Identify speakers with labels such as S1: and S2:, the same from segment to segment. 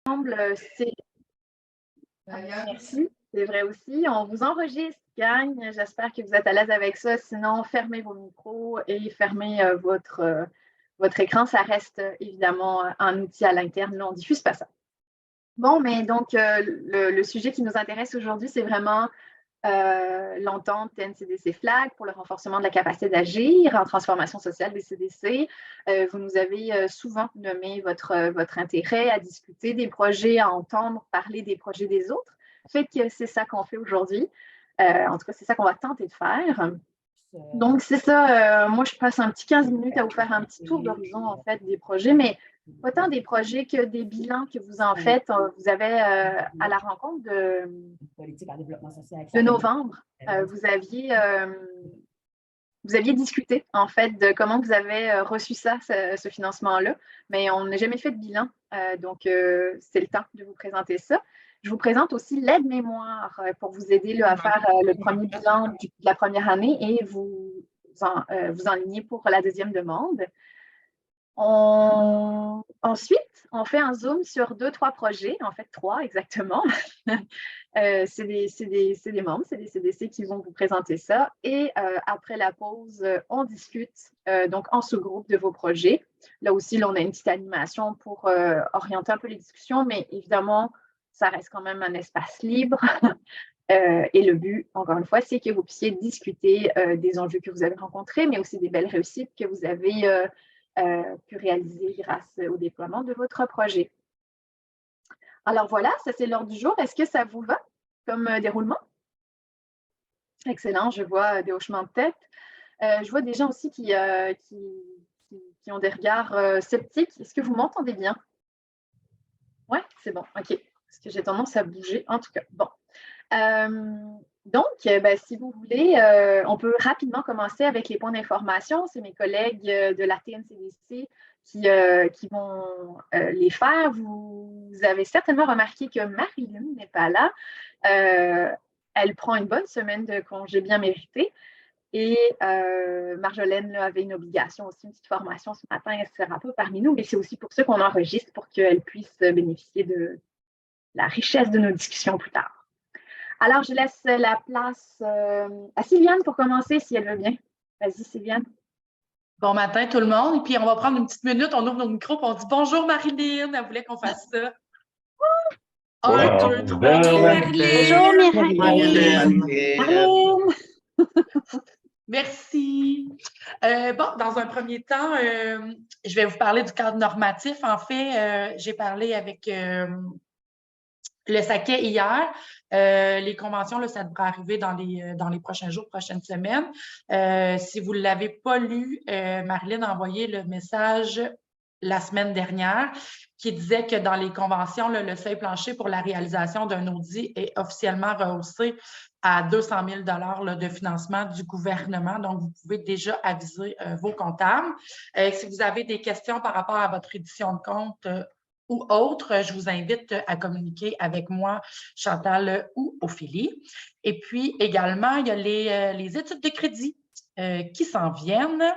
S1: C'est merci, c'est vrai aussi. On vous enregistre, gang. J'espère que vous êtes à l'aise avec ça. Sinon, fermez vos micros et fermez votre écran. Ça reste évidemment un outil à l'interne. Là, on ne diffuse pas ça. Bon, mais donc, le sujet qui nous intéresse aujourd'hui, c'est vraiment l'entente NCDC-FLAG pour le renforcement de la capacité d'agir en transformation sociale des CDC. Vous nous avez souvent nommé votre intérêt à discuter des projets, à entendre parler des projets des autres. Fait que c'est ça qu'on fait aujourd'hui. En tout cas, c'est ça qu'on va tenter de faire. Donc, c'est ça. Moi, je passe un petit 15 minutes à vous faire un petit tour d'horizon, en fait, des projets, mais pas tant des projets que des bilans que vous en faites. Vous avez à la rencontre de novembre, vous aviez discuté, en fait, de comment vous avez reçu ça, ce financement-là, mais on n'a jamais fait de bilan. Donc, c'est le temps de vous présenter ça. Je vous présente aussi l'aide-mémoire pour vous aider là, à faire le premier bilan de la première année et vous enligner pour la deuxième demande. Ensuite, on fait un zoom sur 2-3 projets, en fait 3 exactement. C'est des membres, c'est des CDC qui vont vous présenter ça. Et après la pause, on discute donc en sous-groupe de vos projets. Là aussi, là, on a une petite animation pour orienter un peu les discussions, mais évidemment, ça reste quand même un espace libre. Et le but, encore une fois, c'est que vous puissiez discuter des enjeux que vous avez rencontrés, mais aussi des belles réussites que vous avez pu réaliser grâce au déploiement de votre projet. Alors voilà, ça c'est l'ordre du jour. Est-ce que ça vous va comme déroulement? Excellent, je vois des hochements de tête. Je vois des gens aussi qui ont des regards sceptiques. Est-ce que vous m'entendez bien? Oui, c'est bon, OK. Parce que j'ai tendance à bouger, en tout cas. Bon. Donc, ben, si vous voulez, on peut rapidement commencer avec les points d'information. C'est mes collègues de la TNCDC qui vont les faire. Vous avez certainement remarqué que Marilyn n'est pas là. Elle prend une bonne semaine de congé bien méritée. Et Marjolaine là, avait une obligation aussi, une petite formation ce matin. Elle ne sera pas parmi nous, mais c'est aussi pour ça qu'on enregistre, pour qu'elle puisse bénéficier de la richesse de nos discussions plus tard. Alors, je laisse la place à Sylviane pour commencer, si elle veut bien. Vas-y, Sylviane.
S2: Bon matin, tout le monde. Et puis, on va prendre une petite minute, on ouvre nos micros et on dit bonjour, Marilyn. Elle voulait qu'on fasse ça. Un, deux, trois.
S1: Bonjour, Marilyn.
S2: Merci. Bon, dans un premier temps, je vais vous parler du cadre normatif. En fait, j'ai parlé avec le Saquet hier. Les conventions, là, ça devrait arriver dans les prochains jours, prochaines semaines. Si vous ne l'avez pas lu, Marilyn a envoyé le message la semaine dernière qui disait que dans les conventions, là, le seuil plancher pour la réalisation d'un audit est officiellement rehaussé à 200 000 $ de financement du gouvernement. Donc, vous pouvez déjà aviser vos comptables. Si vous avez des questions par rapport à votre édition de compte, ou autres, je vous invite à communiquer avec moi, Chantal ou Ophélie. Et puis également, il y a les études de crédit qui s'en viennent.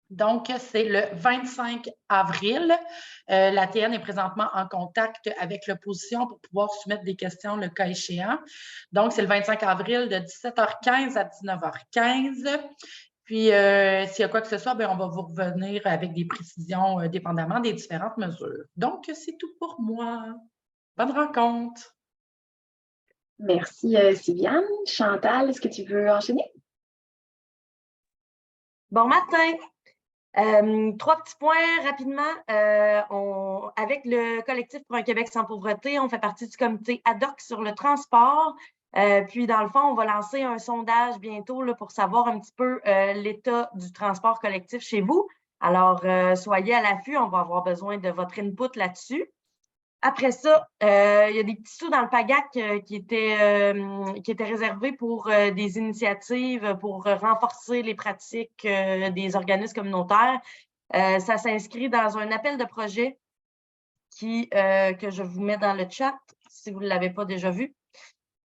S2: Donc, c'est le 25 avril. L'ATN est présentement en contact avec l'opposition pour pouvoir soumettre des questions le cas échéant. Donc, c'est le 25 avril de 17h15 à 19h15. Puis, s'il y a quoi que ce soit, bien, on va vous revenir avec des précisions dépendamment des différentes mesures. Donc, c'est tout pour moi. Bonne rencontre.
S1: Merci, Sylviane. Chantal, est-ce que tu veux enchaîner?
S3: Bon matin. 3 petits points rapidement. Avec le collectif pour un Québec sans pauvreté, on fait partie du comité ad hoc sur le transport. Puis, dans le fond, on va lancer un sondage bientôt là, pour savoir un petit peu l'état du transport collectif chez vous. Alors, soyez à l'affût, on va avoir besoin de votre input là-dessus. Après ça, il y a des petits sous dans le PAGAC qui étaient réservés pour des initiatives pour renforcer les pratiques des organismes communautaires. Ça s'inscrit dans un appel de projet que je vous mets dans le chat si vous ne l'avez pas déjà vu.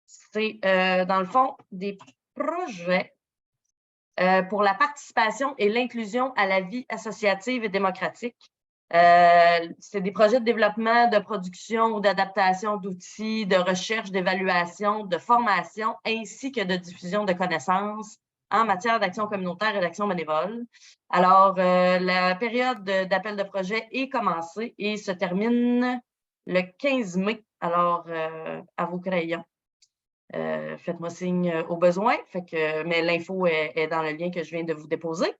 S3: C'est, dans le fond, des projets pour la participation et l'inclusion à la vie associative et démocratique. C'est des projets de développement, de production ou d'adaptation d'outils, de recherche, d'évaluation, de formation, ainsi que de diffusion de connaissances en matière d'action communautaire et d'action bénévole. Alors, la période d'appel de projet est commencée et se termine le 15 mai. Alors, à vos crayons. Faites-moi signe au besoin. Mais l'info est dans le lien que je viens de vous déposer.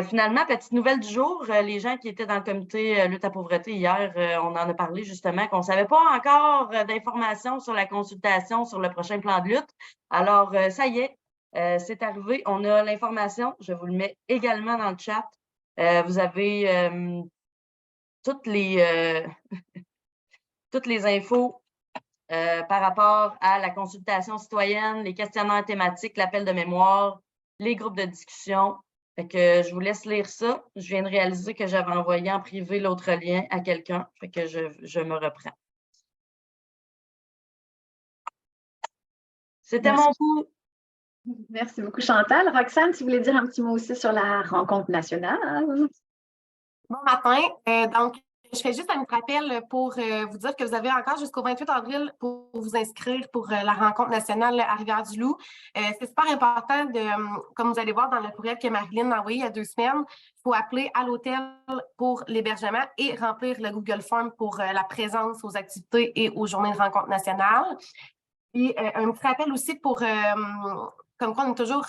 S3: Finalement, petite nouvelle du jour, les gens qui étaient dans le comité lutte à pauvreté hier, on en a parlé justement qu'on ne savait pas encore d'informations sur la consultation sur le prochain plan de lutte. Alors, ça y est, c'est arrivé, on a l'information. Je vous le mets également dans le chat. Vous avez toutes les infos par rapport à la consultation citoyenne, les questionnaires thématiques, l'appel de mémoire, les groupes de discussion. Fait que je vous laisse lire ça. Je viens de réaliser que j'avais envoyé en privé l'autre lien à quelqu'un. Fait que je me reprends. C'était mon coup.
S1: Merci beaucoup, Chantal. Roxane, tu voulais dire un petit mot aussi sur la rencontre nationale?
S4: Bon matin. Donc, je fais juste un rappel pour vous dire que vous avez encore jusqu'au 28 avril pour vous inscrire pour la rencontre nationale à Rivière-du-Loup. C'est super important comme vous allez voir dans le courriel que Marilyn a envoyé il y a 2 semaines, il faut appeler à l'hôtel pour l'hébergement et remplir le Google Form pour la présence aux activités et aux journées de rencontre nationale. Et un petit rappel aussi pour comme quoi on est toujours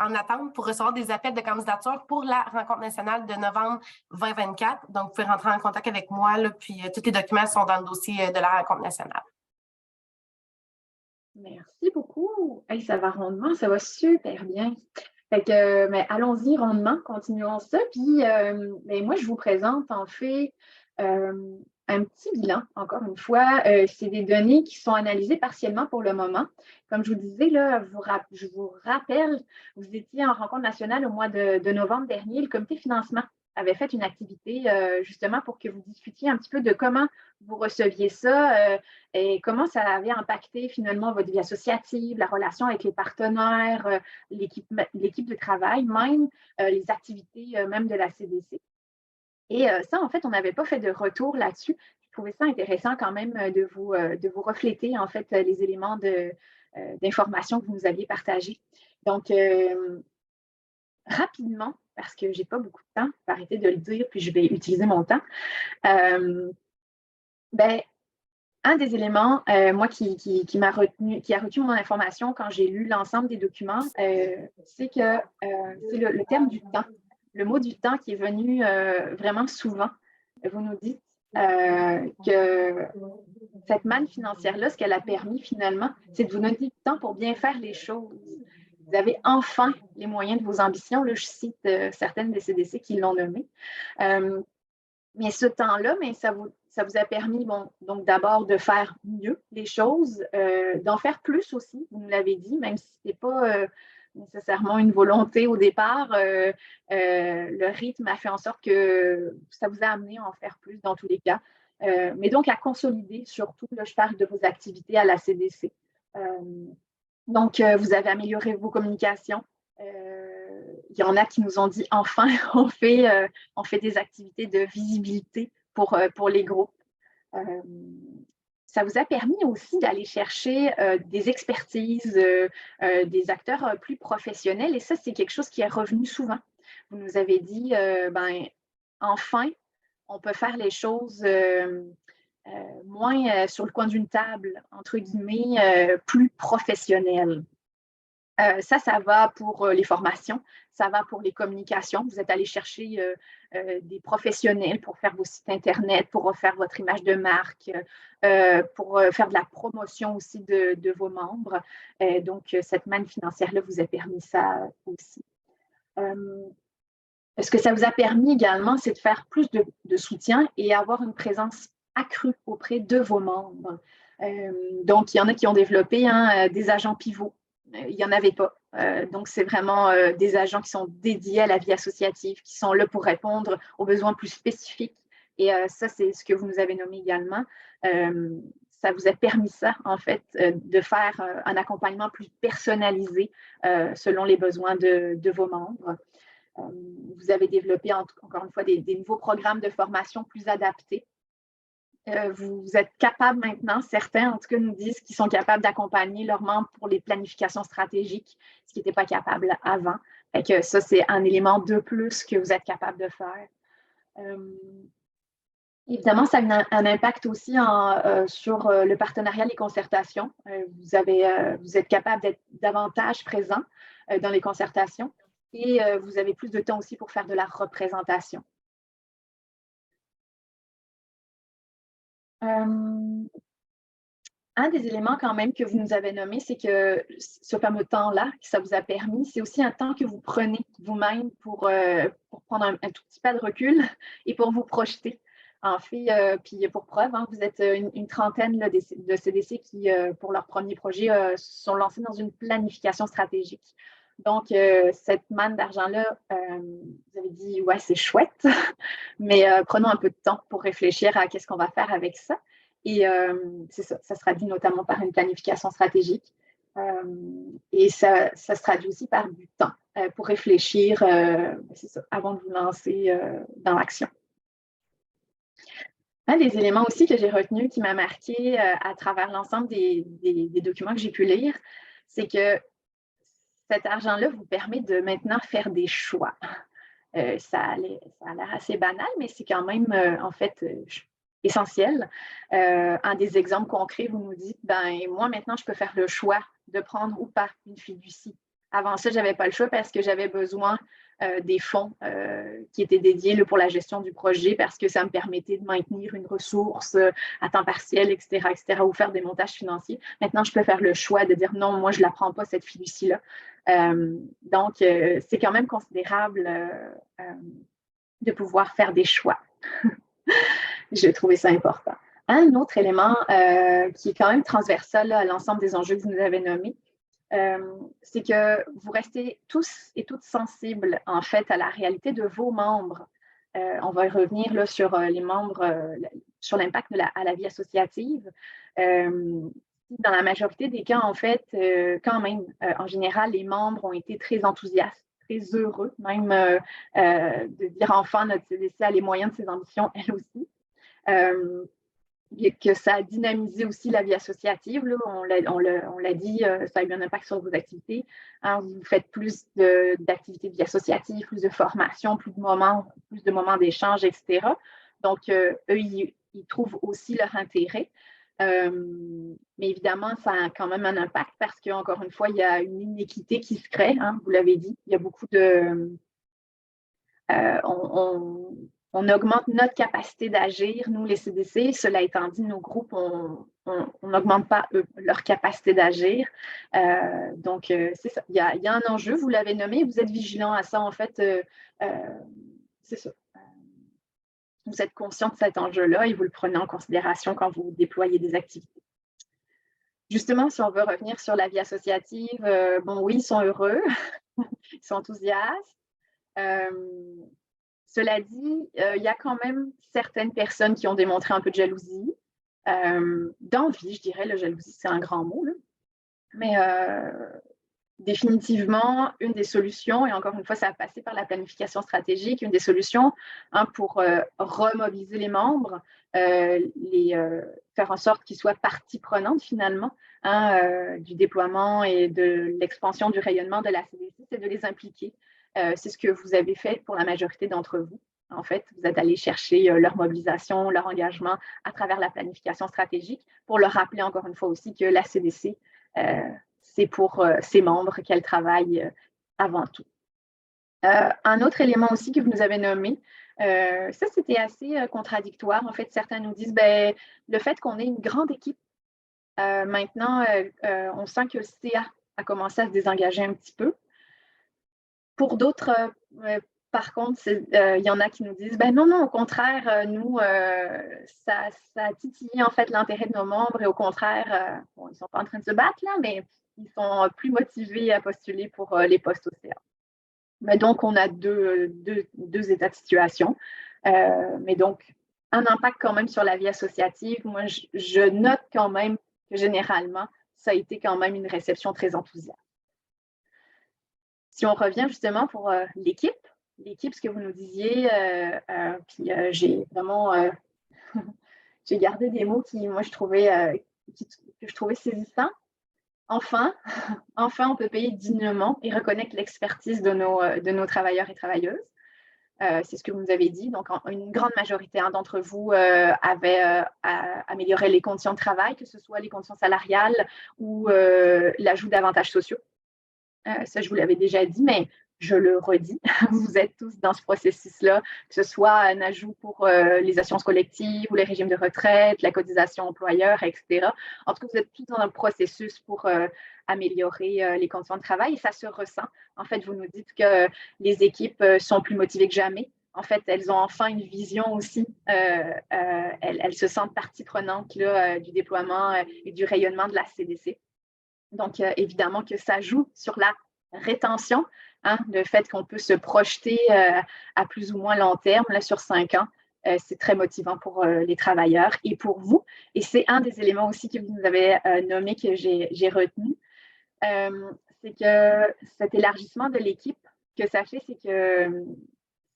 S4: en attente pour recevoir des appels de candidature pour la rencontre nationale de novembre 2024. Donc, vous pouvez rentrer en contact avec moi, là, puis tous les documents sont dans le dossier de la rencontre nationale.
S1: Merci beaucoup. Hey, ça va rondement, ça va super bien. Fait que, mais allons-y rondement, continuons ça. Puis, moi, je vous présente en fait un petit bilan, encore une fois. C'est des données qui sont analysées partiellement pour le moment. Comme je vous disais, là, je vous rappelle, vous étiez en rencontre nationale au mois de novembre dernier. Le comité financement avait fait une activité justement pour que vous discutiez un petit peu de comment vous receviez ça et comment ça avait impacté finalement votre vie associative, la relation avec les partenaires, l'équipe de travail, même les activités même de la CDC. Et ça, en fait, on n'avait pas fait de retour là-dessus. Je trouvais ça intéressant quand même de vous refléter, en fait, les éléments d'information que vous nous aviez partagés. Donc, rapidement, parce que je n'ai pas beaucoup de temps, je vais arrêter de le dire, puis je vais utiliser mon temps. Un des éléments, moi, qui a retenu mon information quand j'ai lu l'ensemble des documents, c'est que c'est le terme du temps, le mot du temps qui est venu vraiment souvent. Vous nous dites que cette manne financière-là, ce qu'elle a permis finalement, c'est de vous donner du temps pour bien faire les choses. Vous avez enfin les moyens de vos ambitions. Là, je cite certaines des CDC qui l'ont nommé. Mais ce temps-là, ça vous a permis, donc d'abord de faire mieux les choses, d'en faire plus aussi, vous nous l'avez dit, même si ce n'était pas nécessairement une volonté au départ, le rythme a fait en sorte que ça vous a amené à en faire plus dans tous les cas. Mais donc à consolider surtout, là, je parle de vos activités à la CDC. Donc, vous avez amélioré vos communications. Il y en a qui nous ont dit enfin, on fait des activités de visibilité pour les groupes. Ça vous a permis aussi d'aller chercher des expertises, des acteurs plus professionnels. Et ça, c'est quelque chose qui est revenu souvent. Vous nous avez dit, enfin, on peut faire les choses moins sur le coin d'une table, entre guillemets, plus professionnelles. Ça va pour les formations, ça va pour les communications. Vous êtes allé chercher des professionnels pour faire vos sites Internet, pour refaire votre image de marque, pour faire de la promotion aussi de vos membres. Donc, cette manne financière-là vous a permis ça aussi. Ce que ça vous a permis également, c'est de faire plus de soutien et avoir une présence accrue auprès de vos membres. Donc, il y en a qui ont développé des agents pivots. Il n'y en avait pas. Donc, c'est vraiment des agents qui sont dédiés à la vie associative, qui sont là pour répondre aux besoins plus spécifiques. Et ça, c'est ce que vous nous avez nommé également. Ça vous a permis ça, en fait, de faire un accompagnement plus personnalisé selon les besoins de vos membres. vous avez développé, encore une fois, des nouveaux programmes de formation plus adaptés. Vous êtes capable maintenant, certains en tout cas nous disent qu'ils sont capables d'accompagner leurs membres pour les planifications stratégiques, ce qui n'était pas capable avant. Fait que ça, c'est un élément de plus que vous êtes capable de faire. Évidemment, ça a un impact aussi sur le partenariat, les concertations. Vous êtes capable d'être davantage présent dans les concertations et vous avez plus de temps aussi pour faire de la représentation. Un des éléments quand même que vous nous avez nommé, c'est que ce fameux temps-là que ça vous a permis, c'est aussi un temps que vous prenez vous-même pour prendre un tout petit pas de recul et pour vous projeter. En fait, puis pour preuve, hein, vous êtes une trentaine là, de CDC qui, pour leur premier projet, sont lancés dans une planification stratégique. Donc, cette manne d'argent-là, vous avez dit, ouais, c'est chouette, mais prenons un peu de temps pour réfléchir à qu'est-ce qu'on va faire avec ça. Et c'est ça, ça se traduit notamment par une planification stratégique. Et ça se traduit aussi par du temps pour réfléchir, c'est ça, avant de vous lancer dans l'action. Un des éléments aussi que j'ai retenu, qui m'a marqué à travers l'ensemble des documents que j'ai pu lire, c'est que cet argent-là vous permet de maintenant faire des choix. Ça a l'air assez banal, mais c'est quand même, en fait, essentiel. Un des exemples concrets, vous nous dites, ben moi, maintenant, je peux faire le choix de prendre ou pas une fiducie. Avant ça, je n'avais pas le choix parce que j'avais besoin des fonds qui étaient dédiés là, pour la gestion du projet parce que ça me permettait de maintenir une ressource à temps partiel, etc., ou faire des montages financiers. Maintenant, je peux faire le choix de dire non, moi, je ne la prends pas, cette fiducie-là. Donc, c'est quand même considérable de pouvoir faire des choix. J'ai trouvé ça important. Un autre élément qui est quand même transversal là, à l'ensemble des enjeux que vous nous avez nommés, c'est que vous restez tous et toutes sensibles, en fait, à la réalité de vos membres. On va y revenir là, sur les membres, sur l'impact à la vie associative. Dans la majorité des cas, en fait, quand même, en général, les membres ont été très enthousiastes, très heureux, même de dire enfin notre CDC a les moyens de ses ambitions, elle aussi. Que ça a dynamisé aussi la vie associative. Là, on l'a dit, ça a eu un impact sur vos activités. Hein, vous faites plus d'activités de vie associative, plus de formation, plus de moments d'échange, etc. Donc, eux, ils trouvent aussi leur intérêt. Mais évidemment, ça a quand même un impact parce qu'encore une fois, il y a une inéquité qui se crée, hein, vous l'avez dit. Il y a beaucoup de... on augmente notre capacité d'agir, nous, les CDC. Cela étant dit, nos groupes, on n'augmente pas leur capacité d'agir. Donc, c'est ça. Il y a un enjeu, vous l'avez nommé, vous êtes vigilant à ça, en fait. C'est ça. Vous êtes conscient de cet enjeu-là et vous le prenez en considération quand vous déployez des activités. Justement, si on veut revenir sur la vie associative, bon, oui, ils sont heureux, ils sont enthousiastes. Cela dit, il y a quand même certaines personnes qui ont démontré un peu de jalousie, d'envie, je dirais. La jalousie, c'est un grand mot, là. Mais définitivement, une des solutions, et encore une fois, ça a passé par la planification stratégique, une des solutions pour remobiliser les membres, faire en sorte qu'ils soient partie prenante finalement du déploiement et de l'expansion du rayonnement de la CDC, c'est de les impliquer. C'est ce que vous avez fait pour la majorité d'entre vous. En fait, vous êtes allé chercher leur mobilisation, leur engagement à travers la planification stratégique pour leur rappeler encore une fois aussi que la CDC, c'est pour ses membres qu'elle travaille avant tout. Un autre élément aussi que vous nous avez nommé, ça c'était assez contradictoire. En fait, certains nous disent, ben, le fait qu'on ait une grande équipe, maintenant, on sent que le CA a commencé à se désengager un petit peu. Pour d'autres, par contre, il y en a qui nous disent, ben non, au contraire, nous, ça a titillé en fait l'intérêt de nos membres et au contraire, bon, ils ne sont pas en train de se battre là, mais ils sont plus motivés à postuler pour les postes au CA. Mais donc, on a deux états de situation. Mais donc, un impact quand même sur la vie associative. Moi, je note quand même que généralement, ça a été quand même une réception très enthousiaste. Si on revient justement pour l'équipe, l'équipe, ce que vous nous disiez, puis j'ai vraiment j'ai gardé des mots qui, moi, que je trouvais saisissants. Enfin, enfin, on peut payer dignement et reconnaître l'expertise de nos travailleurs et travailleuses. C'est ce que vous nous avez dit. Donc, une grande majorité d'entre vous avaient amélioré les conditions de travail, que ce soit les conditions salariales ou l'ajout d'avantages sociaux. Ça, je vous l'avais déjà dit, mais je le redis. Vous êtes tous dans ce processus-là, que ce soit un ajout pour les assurances collectives ou les régimes de retraite, la cotisation employeur, etc. En tout cas, vous êtes tous dans un processus pour améliorer les conditions de travail et ça se ressent. En fait, vous nous dites que les équipes sont plus motivées que jamais. En fait, elles ont enfin une vision aussi. Elles se sentent partie prenante là, du déploiement et du rayonnement de la CDC. Donc, évidemment que ça joue sur la rétention, hein, le fait qu'on peut se projeter à plus ou moins long terme, là, sur 5 ans. C'est très motivant pour les travailleurs et pour vous. Et c'est un des éléments aussi que vous nous avez nommé que j'ai retenu. C'est que cet élargissement de l'équipe, que ça fait, c'est que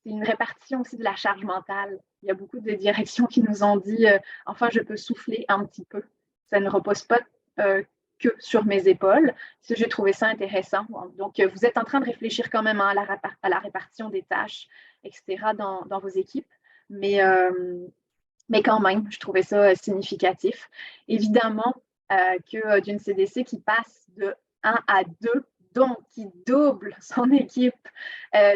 S1: c'est une répartition aussi de la charge mentale. Il y a beaucoup de directions qui nous ont dit enfin, je peux souffler un petit peu. Ça ne repose pas que sur mes épaules. J'ai trouvé ça intéressant. Donc, vous êtes en train de réfléchir quand même à la répartition des tâches, etc., dans vos équipes. Mais quand même, je trouvais ça significatif. Évidemment que d'une CDC qui passe de 1 à 2, donc qui double son équipe,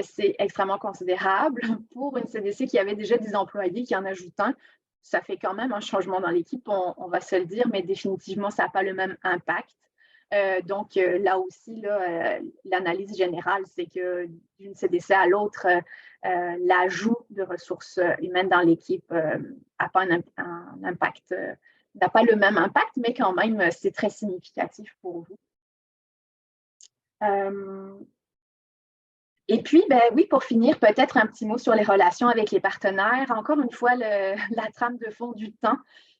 S1: c'est extrêmement considérable. Pour une CDC qui avait déjà des employés, qui en ajoute un, ça fait quand même un changement dans l'équipe, on va se le dire, mais définitivement, ça n'a pas le même impact. Donc, là aussi, l'analyse générale, c'est que d'une CDC à l'autre, l'ajout de ressources humaines dans l'équipe n'a pas un impact, n'a pas le même impact, mais quand même, c'est très significatif pour vous. Et puis, ben oui, pour finir, peut-être un petit mot sur les relations avec les partenaires. Encore une fois, la trame de fond du temps,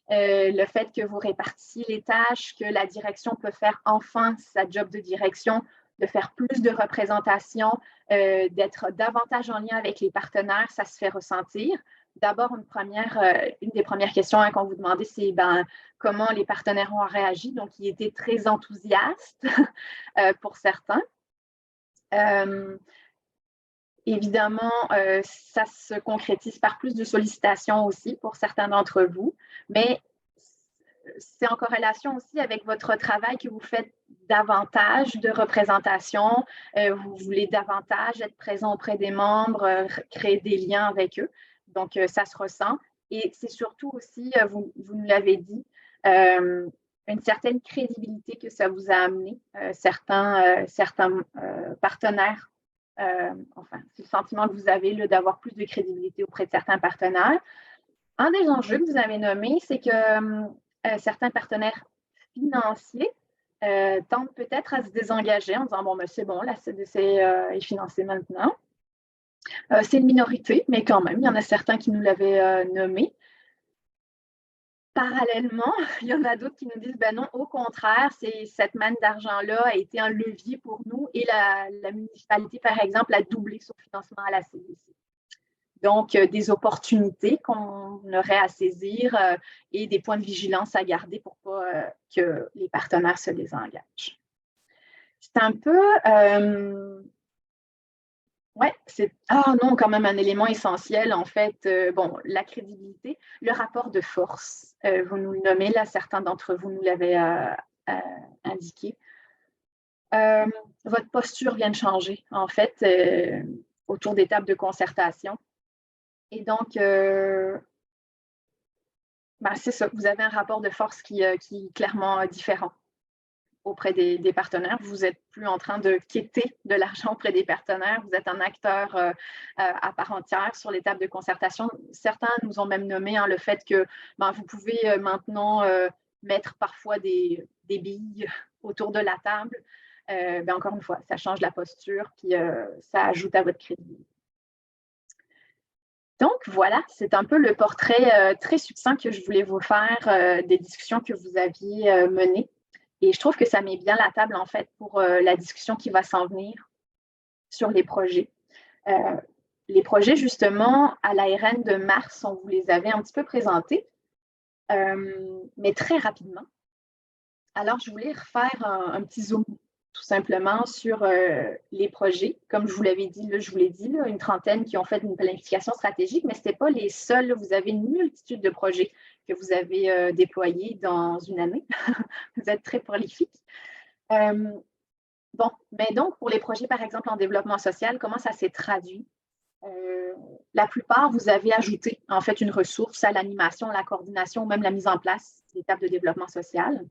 S1: le fait que vous répartissiez les tâches, que la direction peut faire enfin sa job de direction, de faire plus de représentation, d'être davantage en lien avec les partenaires, ça se fait ressentir. D'abord, une des premières questions qu'on vous demandait, c'est comment les partenaires ont réagi. Donc, ils étaient très enthousiastes pour certains. Évidemment, ça se concrétise par plus de sollicitations aussi pour certains d'entre vous, mais c'est en corrélation aussi avec votre travail que vous faites davantage de représentation, vous voulez davantage être présent auprès des membres, créer des liens avec eux. Donc, ça se ressent. Et c'est surtout aussi, vous nous l'avez dit, une certaine crédibilité que ça vous a amené. Certains partenaires, enfin, c'est le sentiment que vous avez d'avoir plus de crédibilité auprès de certains partenaires. Un des enjeux que vous avez nommé, c'est que certains partenaires financiers tentent peut-être à se désengager en disant bon, ben, c'est bon, la CDC est financée maintenant. C'est une minorité, mais quand même, il y en a certains qui nous l'avaient nommé. Parallèlement, il y en a d'autres qui nous disent ben non, au contraire, cette manne d'argent-là a été un levier pour nous et la municipalité, par exemple, a doublé son financement à la CDC. Donc, des opportunités qu'on aurait à saisir et des points de vigilance à garder pour pas que les partenaires se désengagent. C'est un peu... ouais, c'est... Ah non, quand même un élément essentiel, en fait. Bon, la crédibilité, le rapport de force. Vous nous le nommez, là, certains d'entre vous nous l'avaient indiqué. Votre posture vient de changer, en fait, autour des tables de concertation. Et donc, c'est ça, vous avez un rapport de force qui est clairement différent auprès des partenaires. Vous n'êtes plus en train de quêter de l'argent auprès des partenaires. Vous êtes un acteur à part entière sur les tables de concertation. Certains nous ont même nommé le fait que vous pouvez maintenant mettre parfois des billes autour de la table. Encore une fois, ça change la posture, puis ça ajoute à votre crédibilité. Donc, voilà, c'est un peu le portrait très succinct que je voulais vous faire des discussions que vous aviez menées. Et je trouve que ça met bien la table, en fait, pour la discussion qui va s'en venir sur les projets. les projets, justement, à l'ARN de mars, on vous les avait un petit peu présentés, mais très rapidement. Alors, je voulais refaire un petit zoom, tout simplement, sur les projets. Comme je vous l'avais dit, là, je vous l'ai dit, là, une trentaine qui ont fait une planification stratégique, mais ce n'était pas les seuls. Là, vous avez une multitude de projets que vous avez déployés dans une année. Vous êtes très prolifique. Bon, mais donc, pour les projets, par exemple, en développement social, comment ça s'est traduit? La plupart, vous avez ajouté, en fait, une ressource à l'animation, la coordination ou même la mise en place d'étapes de développement social.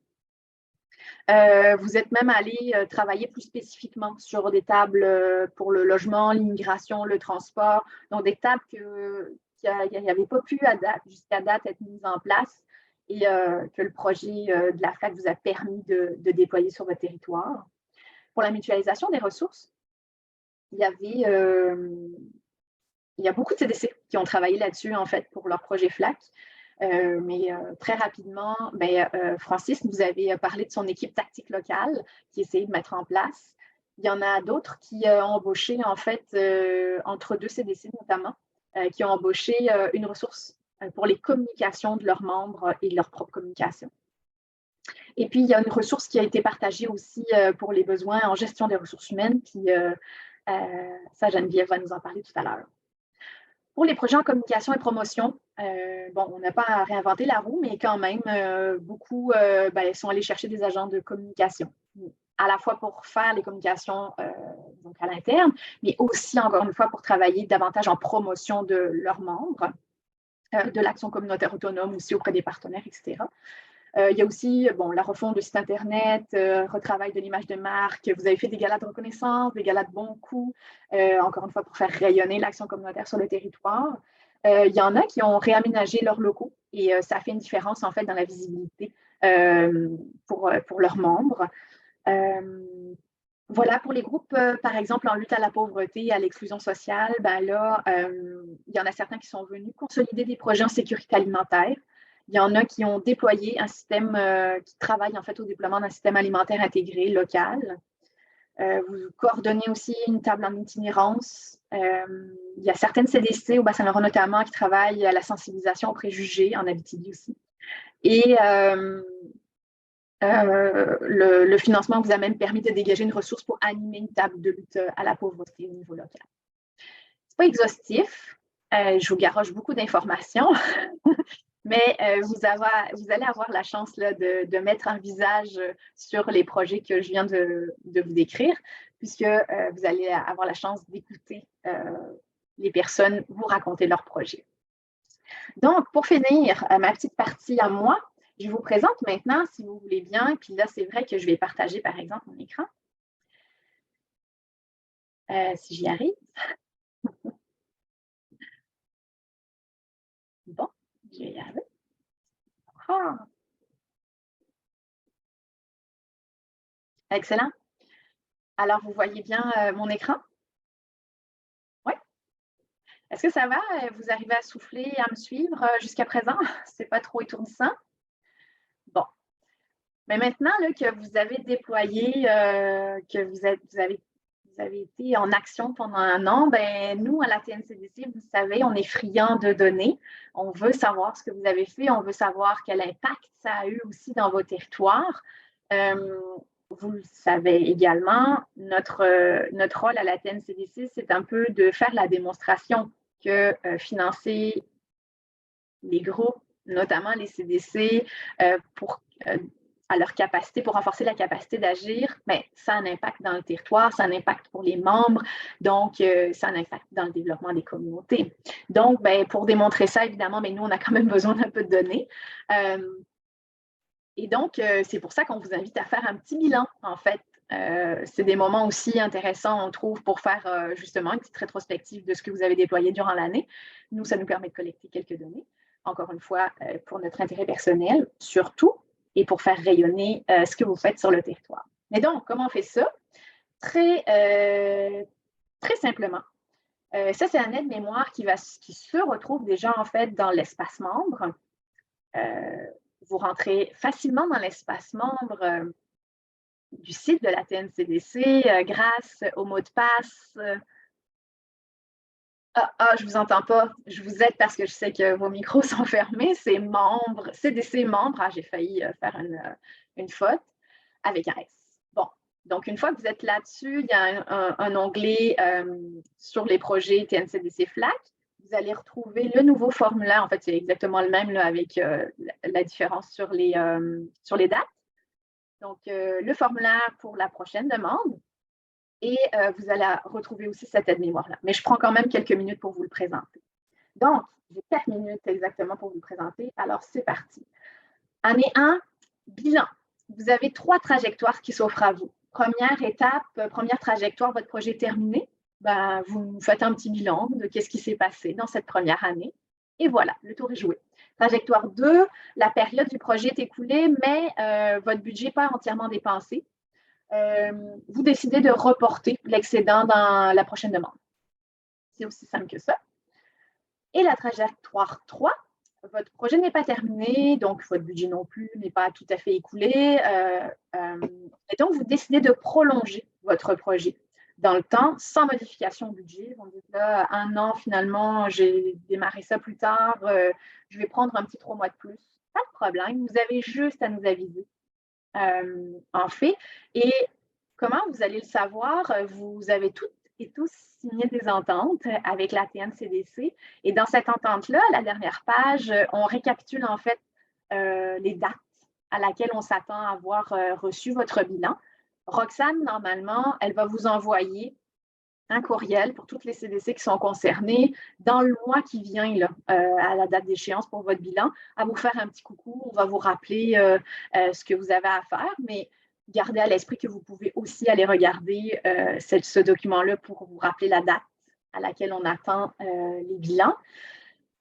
S1: Vous êtes même allé travailler plus spécifiquement sur des tables pour le logement, l'immigration, le transport, donc des tables qui n'avaient pas pu jusqu'à date être mises en place et que le projet de la FLAC vous a permis de déployer sur votre territoire. Pour la mutualisation des ressources, il y a beaucoup de CDC qui ont travaillé là-dessus, en fait, pour leur projet FLAC. Mais très rapidement, Francis, vous avez parlé de son équipe tactique locale qui essayait de mettre en place. Il y en a d'autres qui ont embauché, en fait, entre deux CDC notamment, qui ont embauché une ressource pour les communications de leurs membres et de leur propre communication. Et puis, il y a une ressource qui a été partagée aussi pour les besoins en gestion des ressources humaines, puis ça, Geneviève va nous en parler tout à l'heure. Pour les projets en communication et promotion, on n'a pas à réinventer la roue, mais quand même, beaucoup sont allés chercher des agents de communication, à la fois pour faire les communications donc à l'interne, mais aussi, encore une fois, pour travailler davantage en promotion de leurs membres, de l'action communautaire autonome aussi auprès des partenaires, etc. Il y a aussi la refonte de site Internet, retravail de l'image de marque. Vous avez fait des galas de reconnaissance, des galas de bons coups, encore une fois, pour faire rayonner l'action communautaire sur le territoire. Il y en a qui ont réaménagé leurs locaux et ça fait une différence, en fait, dans la visibilité pour leurs membres. Voilà, pour les groupes, par exemple, en lutte à la pauvreté et à l'exclusion sociale, il y en a certains qui sont venus consolider des projets en sécurité alimentaire. Il y en a qui ont déployé un système qui travaille en fait au déploiement d'un système alimentaire intégré local. Vous coordonnez aussi une table en itinérance. Il y a certaines CDC au Bas-Saint-Laurent notamment qui travaillent à la sensibilisation aux préjugés, en Abitibi aussi. Et le financement vous a même permis de dégager une ressource pour animer une table de lutte à la pauvreté au niveau local. Ce n'est pas exhaustif. Je vous garoche beaucoup d'informations. Mais vous allez avoir la chance là, de mettre un visage sur les projets que je viens de vous décrire, puisque vous allez avoir la chance d'écouter les personnes vous raconter leurs projets. Donc, pour finir ma petite partie à moi, je vous présente maintenant, si vous voulez bien, puis là, c'est vrai que je vais partager, par exemple, mon écran. Si j'y arrive. Bon, je vais y arriver. Ah. Excellent. Alors, vous voyez bien mon écran? Oui? Est-ce que ça va? Vous arrivez à souffler, à me suivre jusqu'à présent? Ce n'est pas trop étourdissant? Bon. Mais maintenant là, que vous avez déployé, que vous avez été en action pendant un an, nous, à la TNCDC, vous savez, on est friands de données. On veut savoir ce que vous avez fait. On veut savoir quel impact ça a eu aussi dans vos territoires. Vous le savez également, notre rôle à la TNCDC, c'est un peu de faire la démonstration que financer les groupes, notamment les CDC, à leur capacité, pour renforcer la capacité d'agir, ça a un impact dans le territoire, ça a un impact pour les membres, donc ça a un impact dans le développement des communautés. Donc, pour démontrer ça, évidemment, nous, on a quand même besoin d'un peu de données. Et donc, c'est pour ça qu'on vous invite à faire un petit bilan, en fait. C'est des moments aussi intéressants, on trouve, pour faire justement une petite rétrospective de ce que vous avez déployé durant l'année. Nous, ça nous permet de collecter quelques données, encore une fois, pour notre intérêt personnel, surtout, et pour faire rayonner ce que vous faites sur le territoire. Mais donc, comment on fait ça? Très simplement. Ça, c'est un aide-mémoire qui se retrouve déjà, en fait, dans l'espace membre. Vous rentrez facilement dans l'espace membre du site de la TNCDC grâce au mot de passe Je ne vous entends pas. Je vous aide parce que je sais que vos micros sont fermés. C'est membres, CDC membres. J'ai failli faire une faute avec un S. Bon, donc une fois que vous êtes là-dessus, il y a un onglet sur les projets TNCDC FLAC. Vous allez retrouver le nouveau formulaire. En fait, c'est exactement le même là, avec la différence sur les dates. Donc, le formulaire pour la prochaine demande. Et vous allez retrouver aussi cette aide-mémoire-là. Mais je prends quand même quelques minutes pour vous le présenter. Donc, j'ai 4 minutes exactement pour vous le présenter. Alors, c'est parti. Année 1, bilan. Vous avez 3 trajectoires qui s'offrent à vous. Première étape, première trajectoire, votre projet est terminé. Ben, vous faites un petit bilan de qu'est-ce qui s'est passé dans cette première année. Et voilà, le tour est joué. Trajectoire 2, la période du projet est écoulée, mais votre budget n'est pas entièrement dépensé. Vous décidez de reporter l'excédent dans la prochaine demande. C'est aussi simple que ça. Et la trajectoire 3, votre projet n'est pas terminé, donc votre budget non plus n'est pas tout à fait écoulé. Et donc, vous décidez de prolonger votre projet dans le temps, sans modification au budget. Vous dites là, 1 an, finalement, j'ai démarré ça plus tard, je vais prendre un petit 3 mois de plus. Pas de problème, vous avez juste à nous aviser. En fait. Et comment vous allez le savoir? Vous avez toutes et tous signé des ententes avec la TNCDC. Et dans cette entente-là, la dernière page, on récapitule en fait les dates à laquelle on s'attend à avoir reçu votre bilan. Roxane, normalement, elle va vous envoyer un courriel pour toutes les CDC qui sont concernés dans le mois qui vient, là, à la date d'échéance pour votre bilan, à vous faire un petit coucou. On va vous rappeler ce que vous avez à faire, mais gardez à l'esprit que vous pouvez aussi aller regarder ce document-là pour vous rappeler la date à laquelle on attend les bilans.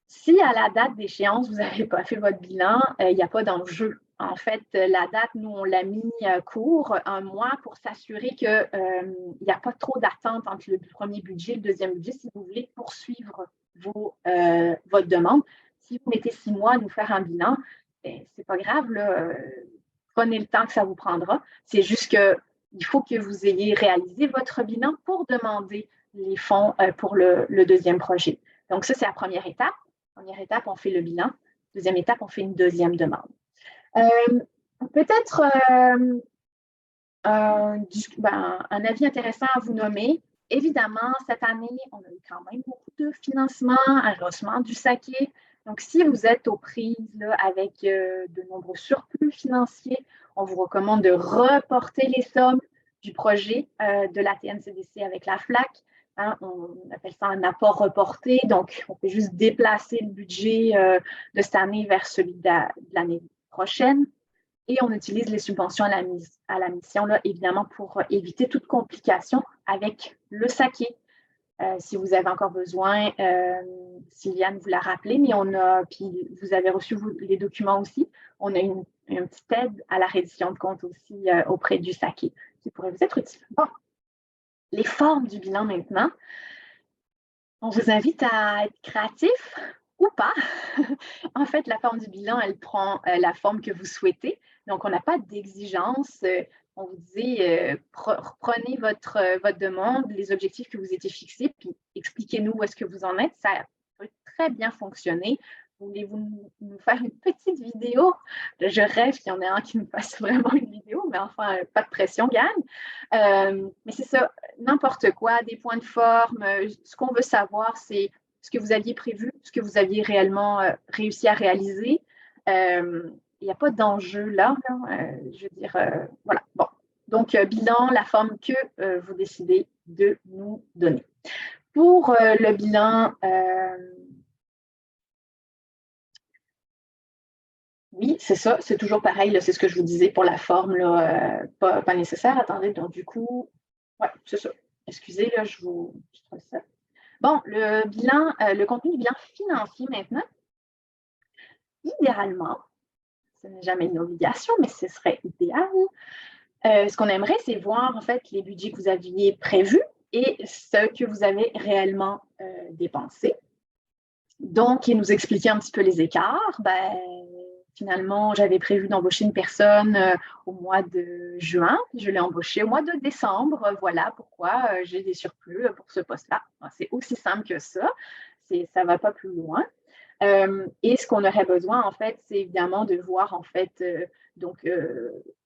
S1: Si à la date d'échéance, vous n'avez pas fait votre bilan, il n'y a pas d'enjeu. En fait, la date, nous, on l'a mis court, 1 mois, pour s'assurer qu'il n'y a pas trop d'attente entre le premier budget et le deuxième budget si vous voulez poursuivre votre demande. Si vous mettez 6 mois à nous faire un bilan, ce n'est pas grave, là, prenez le temps que ça vous prendra. C'est juste qu'il faut que vous ayez réalisé votre bilan pour demander les fonds pour le deuxième projet. Donc, ça, c'est la première étape. Première étape, on fait le bilan. Deuxième étape, on fait une deuxième demande. Peut-être un avis intéressant à vous nommer. Évidemment, cette année, on a eu quand même beaucoup de financement, un rehaussement du saké. Donc, si vous êtes aux prises là, avec de nombreux surplus financiers, on vous recommande de reporter les sommes du projet de la TNCDC avec la FLAC. Hein, on appelle ça un apport reporté. Donc, on peut juste déplacer le budget de cette année vers celui de l'année prochaine. Et on utilise les subventions à la mission, là, évidemment, pour éviter toute complication avec le saké. Si vous avez encore besoin, Sylviane vous l'a rappelé, mais puis vous avez reçu les documents aussi. On a une petite aide à la reddition de compte aussi auprès du saké qui pourrait vous être utile. Bon, les formes du bilan maintenant. On vous invite à être créatif ou pas. En fait, la forme du bilan, elle prend la forme que vous souhaitez. Donc, on n'a pas d'exigence. On vous dit, prenez votre demande, les objectifs que vous étiez fixés, puis expliquez-nous où est-ce que vous en êtes. Ça peut très bien fonctionner. Voulez-vous nous faire une petite vidéo? Je rêve qu'il y en ait un qui nous fasse vraiment une vidéo, mais enfin, pas de pression, gang. Mais c'est ça, n'importe quoi, des points de forme. Ce qu'on veut savoir, c'est ce que vous aviez prévu, ce que vous aviez réellement réussi à réaliser. Il n'y a pas d'enjeu là. Je veux dire, voilà. Bon. Donc, bilan, la forme que vous décidez de nous donner. Pour le bilan, oui, c'est ça. C'est toujours pareil. C'est ce que je vous disais pour la forme, là, pas nécessaire. Attendez, donc du coup, ouais, c'est ça. Excusez, là, je trouve ça. Bon, le bilan, le contenu du bilan financier maintenant. Idéalement, ce n'est jamais une obligation, mais ce serait idéal. Ce qu'on aimerait, c'est voir en fait les budgets que vous aviez prévus et ce que vous avez réellement dépensé. Donc, et nous expliquer un petit peu les écarts. finalement, j'avais prévu d'embaucher une personne au mois de juin. Je l'ai embauchée au mois de décembre. Voilà pourquoi j'ai des surplus pour ce poste-là. C'est aussi simple que ça. Ça ne va pas plus loin. Et ce qu'on aurait besoin, en fait, c'est évidemment de voir, en fait,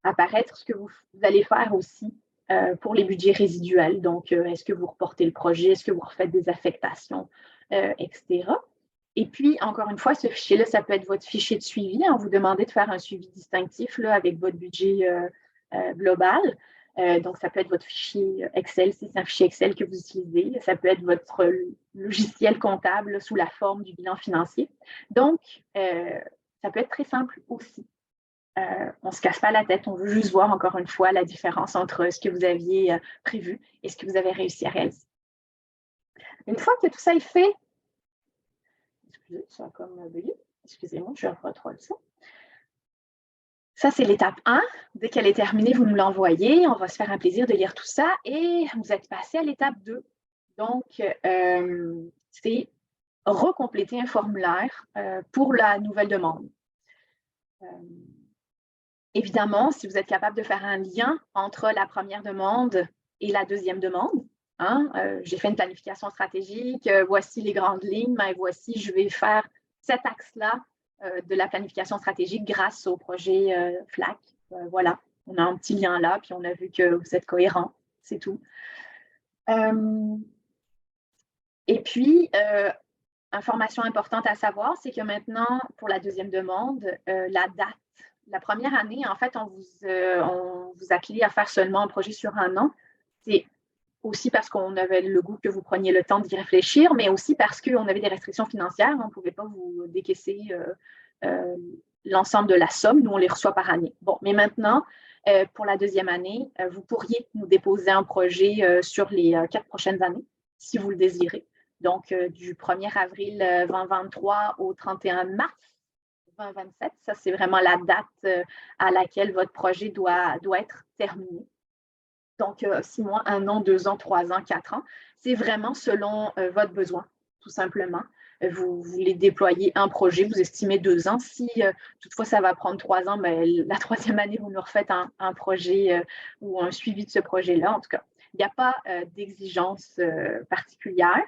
S1: apparaître ce que vous allez faire aussi pour les budgets résiduels. Donc, est-ce que vous reportez le projet? Est-ce que vous refaites des affectations, etc. Et puis, encore une fois, ce fichier-là, ça peut être votre fichier de suivi. On vous demandez de faire un suivi distinctif là, avec votre budget global. Donc, ça peut être votre fichier Excel, si c'est un fichier Excel que vous utilisez. Ça peut être votre logiciel comptable là, sous la forme du bilan financier. Donc, ça peut être très simple aussi. On ne se casse pas la tête, on veut juste voir encore une fois la différence entre ce que vous aviez prévu et ce que vous avez réussi à réaliser. Une fois que tout ça est fait, excusez, ça a comme bugué. Excusez-moi, je retroll ça. Ça, c'est l'étape 1. Dès qu'elle est terminée, vous nous l'envoyez. On va se faire un plaisir de lire tout ça et vous êtes passé à l'étape 2. Donc, c'est recompléter un formulaire pour la nouvelle demande. Évidemment, si vous êtes capable de faire un lien entre la première demande et la deuxième demande, j'ai fait une planification stratégique, voici les grandes lignes, mais voici, je vais faire cet axe-là de la planification stratégique grâce au projet FLAC. Voilà, on a un petit lien là, puis on a vu que vous êtes cohérent, c'est tout. Et puis, information importante à savoir, c'est que maintenant, pour la deuxième demande, la date, la première année, en fait, on vous appelait à faire seulement un projet sur un an. C'est aussi parce qu'on avait le goût que vous preniez le temps d'y réfléchir, mais aussi parce qu'on avait des restrictions financières. On ne pouvait pas vous décaisser l'ensemble de la somme. Nous, on les reçoit par année. Bon, mais maintenant, pour la deuxième année, vous pourriez nous déposer un projet sur les 4 prochaines années, si vous le désirez. Donc, du 1er avril 2023 au 31 mars 2027. Ça, c'est vraiment la date à laquelle votre projet doit être terminé. Donc, 6 mois, 1 an, 2 ans, 3 ans, 4 ans. C'est vraiment selon votre besoin, tout simplement. Vous voulez déployer un projet, vous estimez 2 ans. Si toutefois ça va prendre 3 ans, ben, la 3e année, vous nous refaites un projet ou un suivi de ce projet-là. En tout cas, il n'y a pas d'exigence particulière.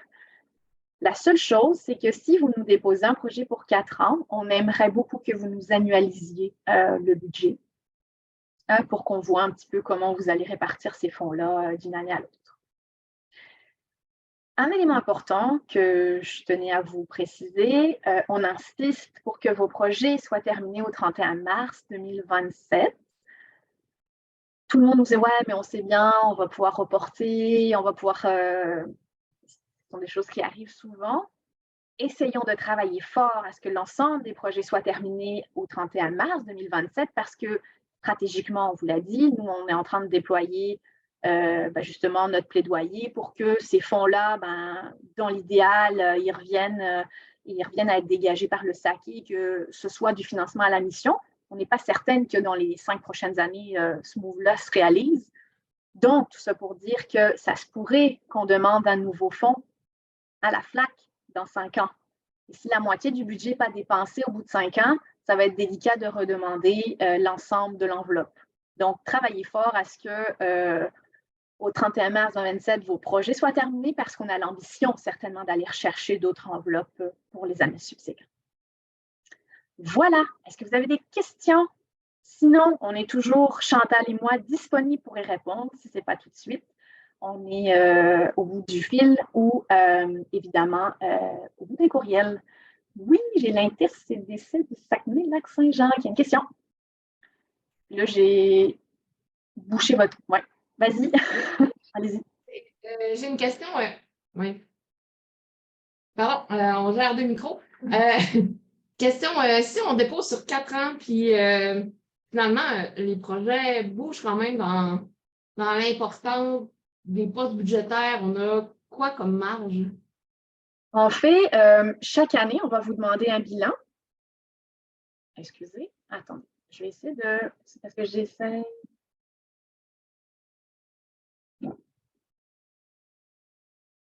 S1: La seule chose, c'est que si vous nous déposez un projet pour 4 ans, on aimerait beaucoup que vous nous annualisiez le budget pour qu'on voit un petit peu comment vous allez répartir ces fonds-là d'une année à l'autre. Un élément important que je tenais à vous préciser, on insiste pour que vos projets soient terminés au 31 mars 2027. Tout le monde nous dit « Ouais, mais on sait bien, on va pouvoir reporter, on va pouvoir… ce sont des choses qui arrivent souvent. Essayons de travailler fort à ce que l'ensemble des projets soient terminés au 31 mars 2027 parce que stratégiquement, on vous l'a dit, nous, on est en train de déployer justement notre plaidoyer pour que ces fonds-là, dans l'idéal, ils reviennent à être dégagés par le SACI, que ce soit du financement à la mission. On n'est pas certaine que dans les 5 prochaines années, ce move-là se réalise. Donc, tout ça pour dire que ça se pourrait qu'on demande un nouveau fonds à la FLAC dans 5 ans. Et si la moitié du budget n'est pas dépensé au bout de 5 ans, ça va être délicat de redemander l'ensemble de l'enveloppe. Donc, travaillez fort à ce que au 31 mars 2027, vos projets soient terminés parce qu'on a l'ambition certainement d'aller rechercher d'autres enveloppes pour les années subséquentes. Voilà. Est-ce que vous avez des questions? Sinon, on est toujours, Chantal et moi, disponibles pour y répondre si ce n'est pas tout de suite. On est au bout du fil ou évidemment au bout des courriels. Oui, j'ai l'Inter-CDC du Saguenay-Lac-Saint-Jean qui a une question. Là, j'ai bouché votre… Ouais, vas-y. Allez-y.
S5: J'ai une question. Oui. Pardon, on gère 2 micros. Question, si on dépose sur 4 ans, puis finalement, les projets bougent quand même dans l'importance des postes budgétaires, on a quoi comme marge?
S1: En fait, chaque année, on va vous demander un bilan. Excusez, attendez, je vais essayer de… C'est parce que j'essaie…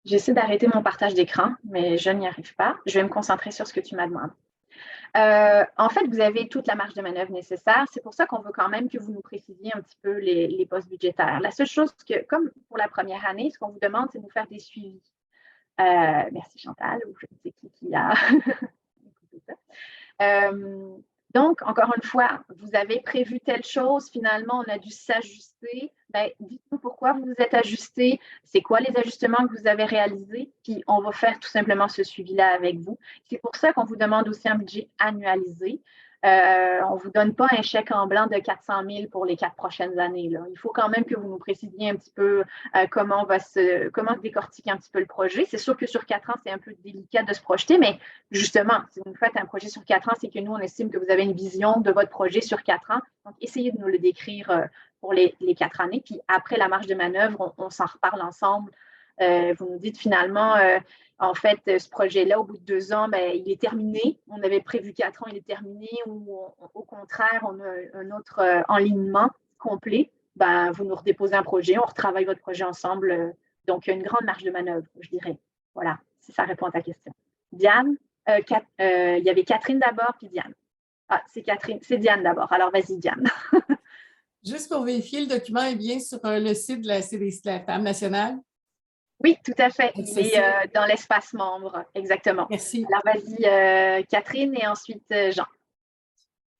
S1: J'essaie d'arrêter mon partage d'écran, mais je n'y arrive pas. Je vais me concentrer sur ce que tu m'as demandé. En fait, vous avez toute la marge de manœuvre nécessaire. C'est pour ça qu'on veut quand même que vous nous précisiez un petit peu les postes budgétaires. La seule chose que, comme pour la première année, ce qu'on vous demande, c'est de nous faire des suivis. Merci Chantal, ou je ne sais qui a écouté ça. Donc, encore une fois, vous avez prévu telle chose, finalement, on a dû s'ajuster. Ben, dites-nous pourquoi vous vous êtes ajusté, c'est quoi les ajustements que vous avez réalisés, puis on va faire tout simplement ce suivi-là avec vous. C'est pour ça qu'on vous demande aussi un budget annualisé. On ne vous donne pas un chèque en blanc de 400 000 pour les 4 prochaines années, là. Il faut quand même que vous nous précisiez un petit peu comment décortiquer un petit peu le projet. C'est sûr que sur 4 ans, c'est un peu délicat de se projeter, mais justement, si vous faites un projet sur 4 ans, c'est que nous, on estime que vous avez une vision de votre projet sur 4 ans. Donc, essayez de nous le décrire pour les 4 années. Puis après la marge de manœuvre, on s'en reparle ensemble. Vous nous dites finalement, en fait, ce projet-là, au bout de 2 ans, ben, il est terminé. On avait prévu 4 ans, il est terminé. Ou au contraire, on a un autre enlignement complet. Ben, vous nous redéposez un projet, on retravaille votre projet ensemble. Donc, il y a une grande marge de manœuvre, je dirais. Voilà, si ça répond à ta question. Diane, il y avait Catherine d'abord, puis Diane. Ah, c'est Diane d'abord. Alors, vas-y, Diane.
S6: Juste pour vérifier, le document est bien sur le site de la CDC, de la Table nationale?
S1: Oui, tout à fait. Il est dans l'espace membre, exactement.
S6: Merci.
S1: Alors, vas-y, Catherine, et ensuite Jean.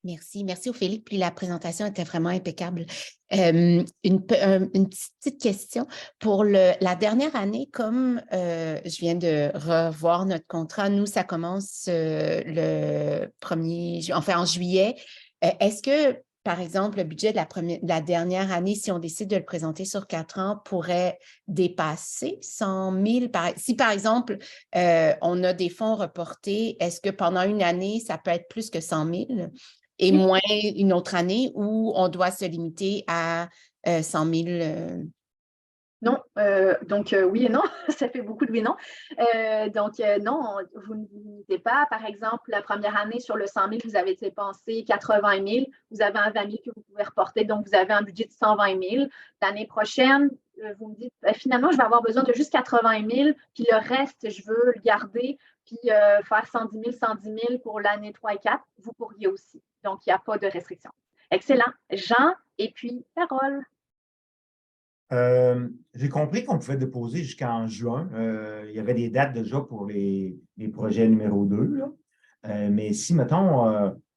S7: Merci. Merci Ophélie. Puis la présentation était vraiment impeccable. Une petite question. Pour la dernière année, comme je viens de revoir notre contrat, nous, ça commence le 1er juillet, enfin en juillet. Est-ce que, par exemple, le budget de la dernière année, si on décide de le présenter sur 4 ans, pourrait dépasser 100 000? Si, par exemple, on a des fonds reportés, est-ce que pendant une année, ça peut être plus que 100 000 et moins une autre année où on doit se limiter à 100 000?
S1: Non, donc oui et non, ça fait beaucoup de oui et non. Non, vous ne vous limitez pas. Par exemple, la première année, sur le 100 000, vous avez dépensé 80 000, vous avez un 20 000 que vous pouvez reporter, donc vous avez un budget de 120 000. L'année prochaine, vous me dites, finalement, je vais avoir besoin de juste 80 000, puis le reste, je veux le garder, puis faire 110 000 pour l'année 3 et 4, vous pourriez aussi. Donc, il n'y a pas de restriction. Excellent. Jean, et puis Carole.
S8: J'ai compris qu'on pouvait déposer jusqu'en juin. Il y avait des dates déjà pour les projets numéro 2. Là. Mais si, mettons,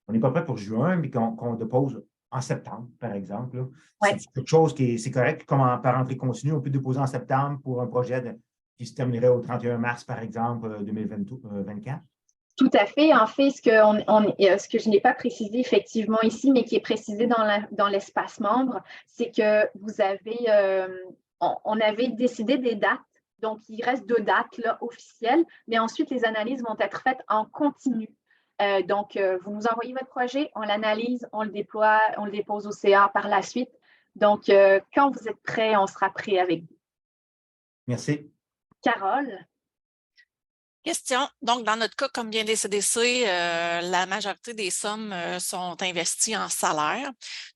S8: on n'est pas prêt pour juin, mais qu'on dépose en septembre, par exemple, là,
S1: ouais.
S8: C'est quelque chose qui est correct, comme par entrée continue, on peut déposer en septembre pour un projet qui se terminerait au 31 mars, par exemple, 2024.
S1: Tout à fait. En fait, ce que je n'ai pas précisé effectivement ici, mais qui est précisé dans l'espace membre, c'est que vous avez, on avait décidé des dates. Donc, il reste 2 dates là, officielles, mais ensuite, les analyses vont être faites en continu. Donc, vous nous envoyez votre projet, on l'analyse, on le déploie, on le dépose au CA par la suite. Donc, quand vous êtes prêts, on sera prêt avec vous.
S8: Merci.
S1: Carole?
S9: Question. Donc, dans notre cas, comme bien des CDC, la majorité des sommes sont investies en salaire.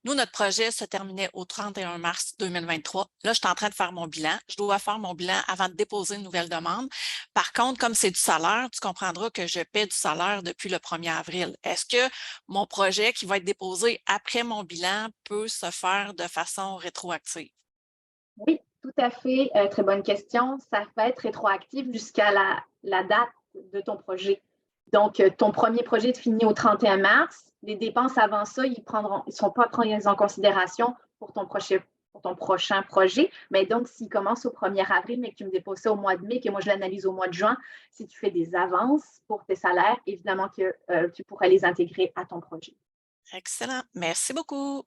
S9: Nous, notre projet se terminait au 31 mars 2023. Là, je suis en train de faire mon bilan. Je dois faire mon bilan avant de déposer une nouvelle demande. Par contre, comme c'est du salaire, tu comprendras que je paie du salaire depuis le 1er avril. Est-ce que mon projet qui va être déposé après mon bilan peut se faire de façon rétroactive?
S1: Oui, tout à fait. Très bonne question. Ça va être rétroactif jusqu'à la date de ton projet. Donc, ton premier projet est fini au 31 mars. Les dépenses avant ça, ils ne seront pas prises en considération pour ton prochain projet. Mais donc, s'il commence au 1er avril, mais que tu me déposes ça au mois de mai, que moi, je l'analyse au mois de juin, si tu fais des avances pour tes salaires, évidemment que tu pourrais les intégrer à ton projet.
S9: Excellent. Merci beaucoup.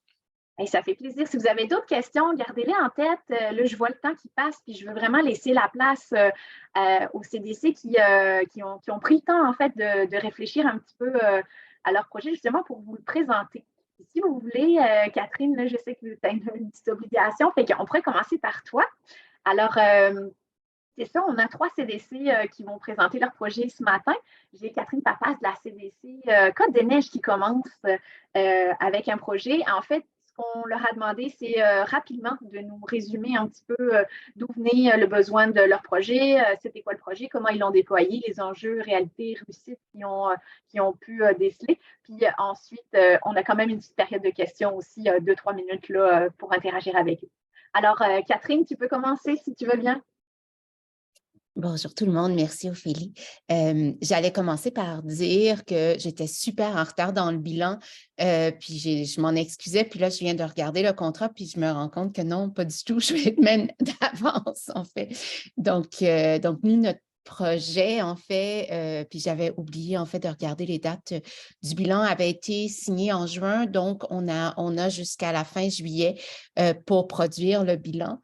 S1: Et ça fait plaisir. Si vous avez d'autres questions, gardez-les en tête. Là, je vois le temps qui passe, puis je veux vraiment laisser la place aux CDC qui ont pris le temps, en fait, de réfléchir un petit peu à leur projet, justement, pour vous le présenter. Et si vous voulez, Catherine, là, je sais que tu as une petite obligation, fait qu'on pourrait commencer par toi. Alors, c'est ça, on a 3 CDC qui vont présenter leur projet ce matin. J'ai Catherine Papas de la CDC Côte-des-Neiges qui commence avec un projet. En fait, ce qu'on leur a demandé, c'est rapidement de nous résumer un petit peu d'où venait le besoin de leur projet, c'était quoi le projet, comment ils l'ont déployé, les enjeux, réalités, réussites qui ont pu déceler. Puis ensuite, on a quand même une petite période de questions aussi, 2-3 minutes là, pour interagir avec eux. Alors, Catherine, tu peux commencer si tu veux bien.
S7: Bonjour tout le monde, merci Ophélie. J'allais commencer par dire que j'étais super en retard dans le bilan, puis je m'en excusais, puis là je viens de regarder le contrat, puis je me rends compte que non, pas du tout, je vais être même d'avance en fait. Donc nous, notre projet en fait, puis j'avais oublié en fait de regarder les dates du bilan, avait été signé en juin, donc on a jusqu'à la fin juillet pour produire le bilan.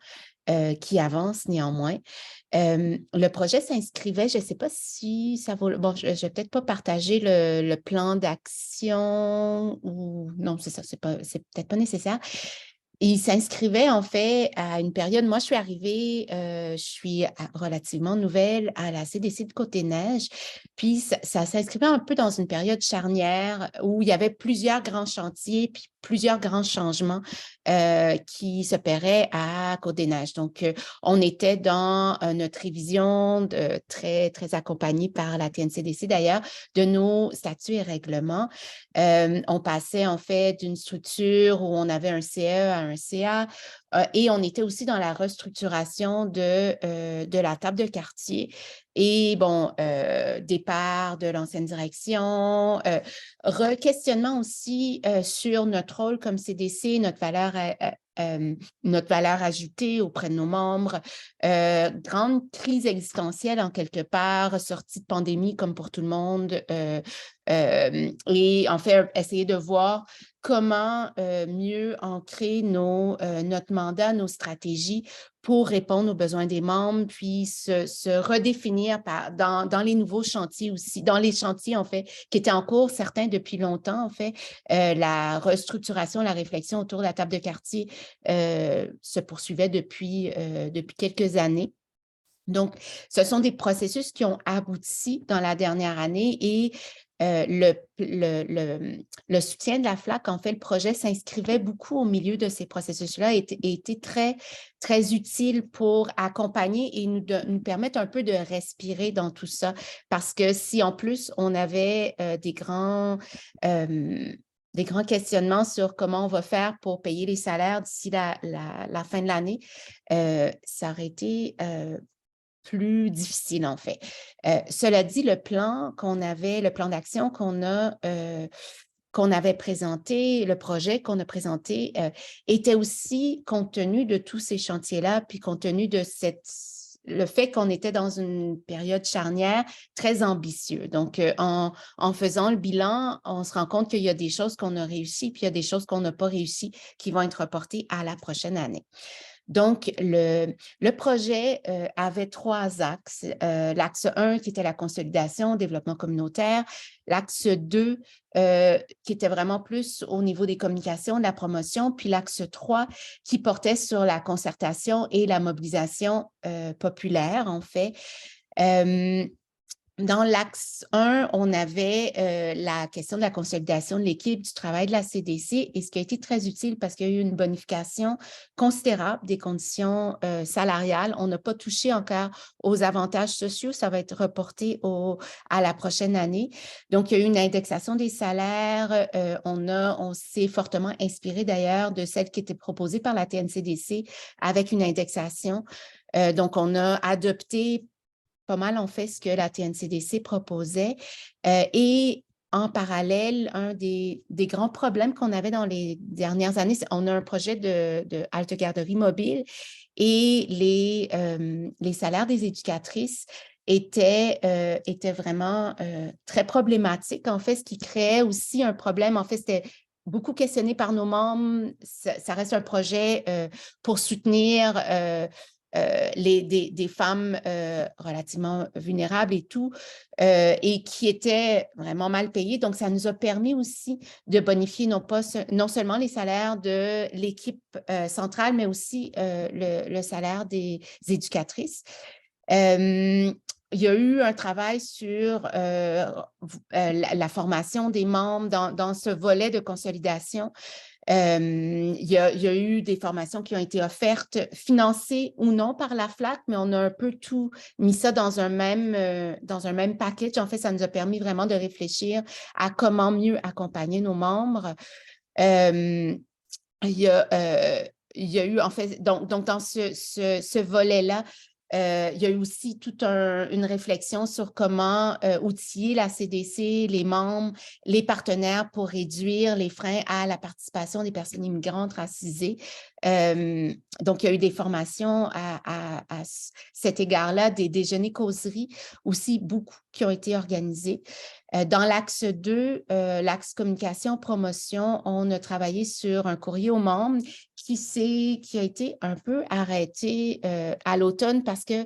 S7: Qui avance néanmoins. Le projet s'inscrivait, je ne sais pas si ça vaut... Bon, je ne vais peut-être pas partager le plan d'action ou... Non, c'est ça, c'est peut-être pas nécessaire. Il s'inscrivait en fait à une période, moi je suis arrivée, je suis relativement nouvelle à la CDC de Côte-des-Neiges, puis ça s'inscrivait un peu dans une période charnière où il y avait plusieurs grands chantiers, puis plusieurs grands changements qui s'opéraient à Côte-des-Neiges. Donc, on était dans notre révision très, très accompagnée par la TNCDC d'ailleurs, de nos statuts et règlements. On passait en fait d'une structure où on avait un CE à un CA et on était aussi dans la restructuration de la table de quartier. Et bon, départ de l'ancienne direction, re-questionnement aussi sur notre rôle comme CDC, notre valeur ajoutée auprès de nos membres, grande crise existentielle en quelque part, sortie de pandémie comme pour tout le monde, et en fait, essayer de voir comment mieux ancrer notre mandat, nos stratégies pour répondre aux besoins des membres, puis se redéfinir dans les nouveaux chantiers aussi, dans les chantiers, en fait, qui étaient en cours, certains depuis longtemps, en fait. La restructuration, la réflexion autour de la table de quartier se poursuivait depuis quelques années. Donc, ce sont des processus qui ont abouti dans la dernière année et le soutien de la FLAC, en fait, le projet s'inscrivait beaucoup au milieu de ces processus-là et était très, très utile pour accompagner et nous permettre un peu de respirer dans tout ça. Parce que si en plus, on avait des grands questionnements sur comment on va faire pour payer les salaires d'ici la fin de l'année, ça aurait été plus difficile, en fait. Cela dit, le plan d'action qu'on avait présenté, le projet qu'on a présenté, était aussi, compte tenu de tous ces chantiers-là, puis compte tenu de le fait qu'on était dans une période charnière très ambitieux. Donc, en faisant le bilan, on se rend compte qu'il y a des choses qu'on a réussies, puis il y a des choses qu'on n'a pas réussies qui vont être reportées à la prochaine année. Donc, le projet avait 3 axes. L'axe 1 qui était la consolidation, développement communautaire. L'axe 2 qui était vraiment plus au niveau des communications, de la promotion. Puis l'axe 3 qui portait sur la concertation et la mobilisation populaire, en fait. Dans l'axe 1, on avait la question de la consolidation de l'équipe, du travail de la CDC, et ce qui a été très utile parce qu'il y a eu une bonification considérable des conditions salariales. On n'a pas touché encore aux avantages sociaux, ça va être reporté à la prochaine année. Donc, il y a eu une indexation des salaires. On s'est fortement inspiré d'ailleurs de celle qui était proposée par la TNCDC avec une indexation. Donc, on a adopté pas mal, en fait, ce que la TNCDC proposait. Et en parallèle, un des grands problèmes qu'on avait dans les dernières années, on a un projet de halte garderie mobile et les salaires des éducatrices étaient vraiment très problématiques. En fait, ce qui créait aussi un problème, en fait, c'était beaucoup questionné par nos membres. Ça reste un projet pour soutenir des femmes relativement vulnérables et tout, et qui étaient vraiment mal payées. Donc, ça nous a permis aussi de bonifier non seulement les salaires de l'équipe centrale, mais aussi le salaire des éducatrices. Il y a eu un travail sur la formation des membres dans ce volet de consolidation. Il y a eu des formations qui ont été offertes, financées ou non par la FLAC, mais on a un peu tout mis ça dans un même package. En fait, ça nous a permis vraiment de réfléchir à comment mieux accompagner nos membres. Il y a eu, en fait, donc dans ce volet-là, il y a eu aussi toute une réflexion sur comment outiller la CDC, les membres, les partenaires pour réduire les freins à la participation des personnes immigrantes racisées. Donc, il y a eu des formations à cet égard-là, des déjeuners causeries aussi, beaucoup qui ont été organisés. Dans l'axe 2, l'axe communication, promotion, on a travaillé sur un courrier aux membres qui a été un peu arrêté à l'automne parce que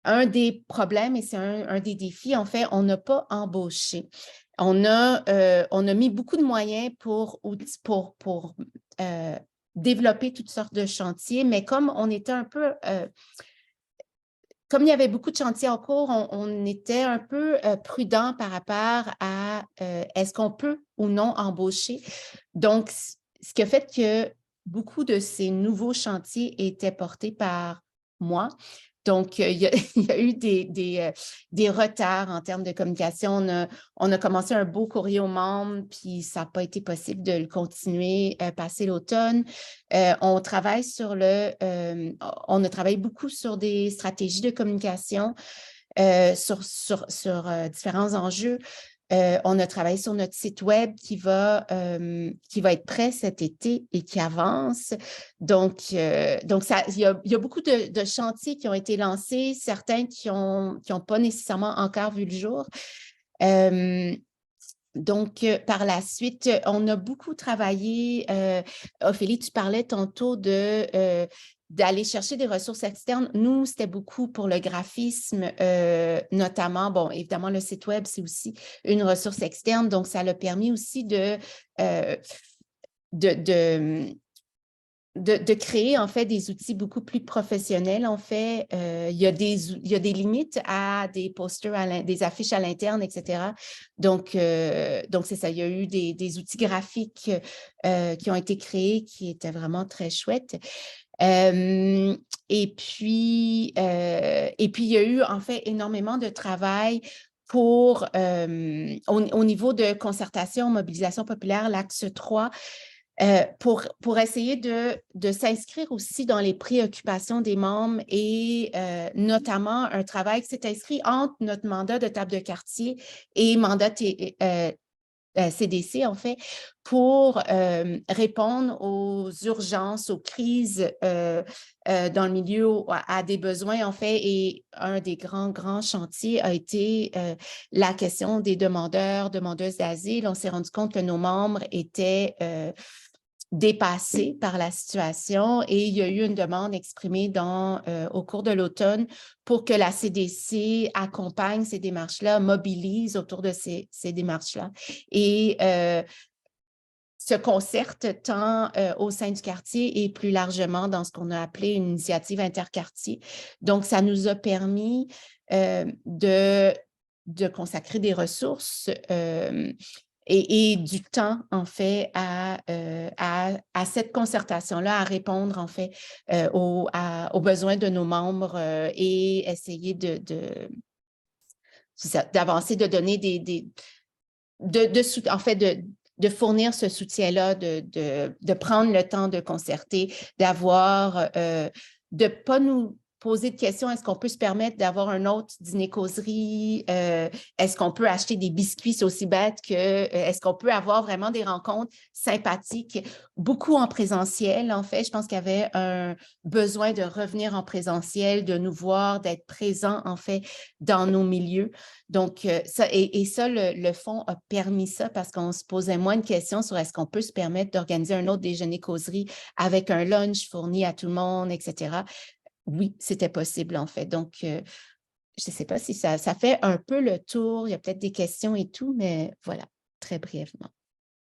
S7: un des problèmes, et c'est un des défis, en fait, on n'a pas embauché. On a mis beaucoup de moyens pour développer toutes sortes de chantiers, mais comme on était un peu... comme il y avait beaucoup de chantiers en cours, on était un peu prudent par rapport à est-ce qu'on peut ou non embaucher. Donc, ce qui a fait que beaucoup de ces nouveaux chantiers étaient portés par moi. Donc, il y a eu des retards en termes de communication. On a commencé un beau courrier aux membres, puis ça n'a pas été possible de le continuer passer l'automne. On travaille on a travaillé beaucoup sur des stratégies de communication, sur différents enjeux. On a travaillé sur notre site web qui va être prêt cet été et qui avance. Donc il y a beaucoup de chantiers qui ont été lancés, certains qui ont pas nécessairement encore vu le jour. Donc, par la suite, on a beaucoup travaillé. Ophélie, tu parlais tantôt d'aller chercher des ressources externes. Nous, c'était beaucoup pour le graphisme, notamment. Bon, évidemment, le site web, c'est aussi une ressource externe. Donc, ça l'a permis aussi de créer, en fait, des outils beaucoup plus professionnels. En fait, il y a des limites à des posters, des affiches à l'interne, etc. Donc c'est ça. Il y a eu des outils graphiques qui ont été créés qui étaient vraiment très chouettes. Et puis, il y a eu, en fait, énormément de travail au niveau de concertation, mobilisation populaire, l'axe 3, pour essayer de s'inscrire aussi dans les préoccupations des membres et notamment un travail qui s'est inscrit entre notre mandat de table de quartier et mandat CDC, en fait, pour répondre aux urgences, aux crises dans le milieu, à des besoins, en fait. Et un des grands chantiers a été la question des demandeuses d'asile. On s'est rendu compte que nos membres étaient dépassés par la situation et il y a eu une demande exprimée au cours de l'automne pour que la CDC accompagne ces démarches-là, mobilise autour de ces démarches-là et se concerte tant au sein du quartier et plus largement dans ce qu'on a appelé une initiative interquartier. Donc, ça nous a permis de consacrer des ressources et du temps, en fait, à cette concertation-là, à répondre, en fait, aux besoins de nos membres et essayer d'avancer, de donner en fait, de fournir ce soutien-là, de prendre le temps de concerter, de ne pas nous poser de questions, est-ce qu'on peut se permettre d'avoir un autre dîner-causerie? Est-ce qu'on peut acheter des biscuits? C'est aussi bête que est-ce qu'on peut avoir vraiment des rencontres sympathiques? Beaucoup en présentiel, en fait. Je pense qu'il y avait un besoin de revenir en présentiel, de nous voir, d'être présents, en fait, dans nos milieux. Donc, ça, le fonds a permis ça parce qu'on se posait moins de questions sur est-ce qu'on peut se permettre d'organiser un autre déjeuner-causerie avec un lunch fourni à tout le monde, etc. Oui, c'était possible, en fait. Donc, je ne sais pas si ça fait un peu le tour. Il y a peut-être des questions et tout, mais voilà, très brièvement.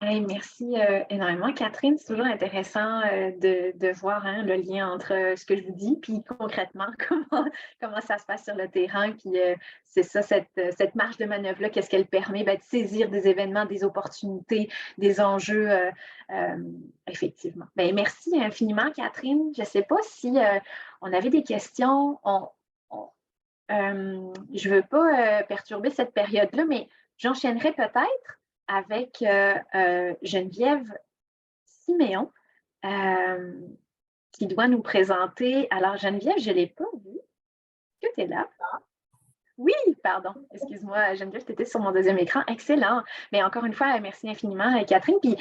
S1: Hey, merci énormément, Catherine. C'est toujours intéressant de voir hein, le lien entre ce que je vous dis, puis concrètement, comment ça se passe sur le terrain. Puis c'est ça, cette marge de manœuvre-là, qu'est-ce qu'elle permet? Ben, de saisir des événements, des opportunités, des enjeux, effectivement. Ben, merci infiniment, Catherine. Je ne sais pas si on avait des questions. Je ne veux pas perturber cette période-là, mais j'enchaînerai peut-être avec Geneviève Siméon, qui doit nous présenter. Alors, Geneviève, je ne l'ai pas vue. Est-ce que tu es là? Oui, pardon. Excuse-moi, Geneviève, tu étais sur mon deuxième écran. Excellent. Mais encore une fois, merci infiniment, Catherine. Puis,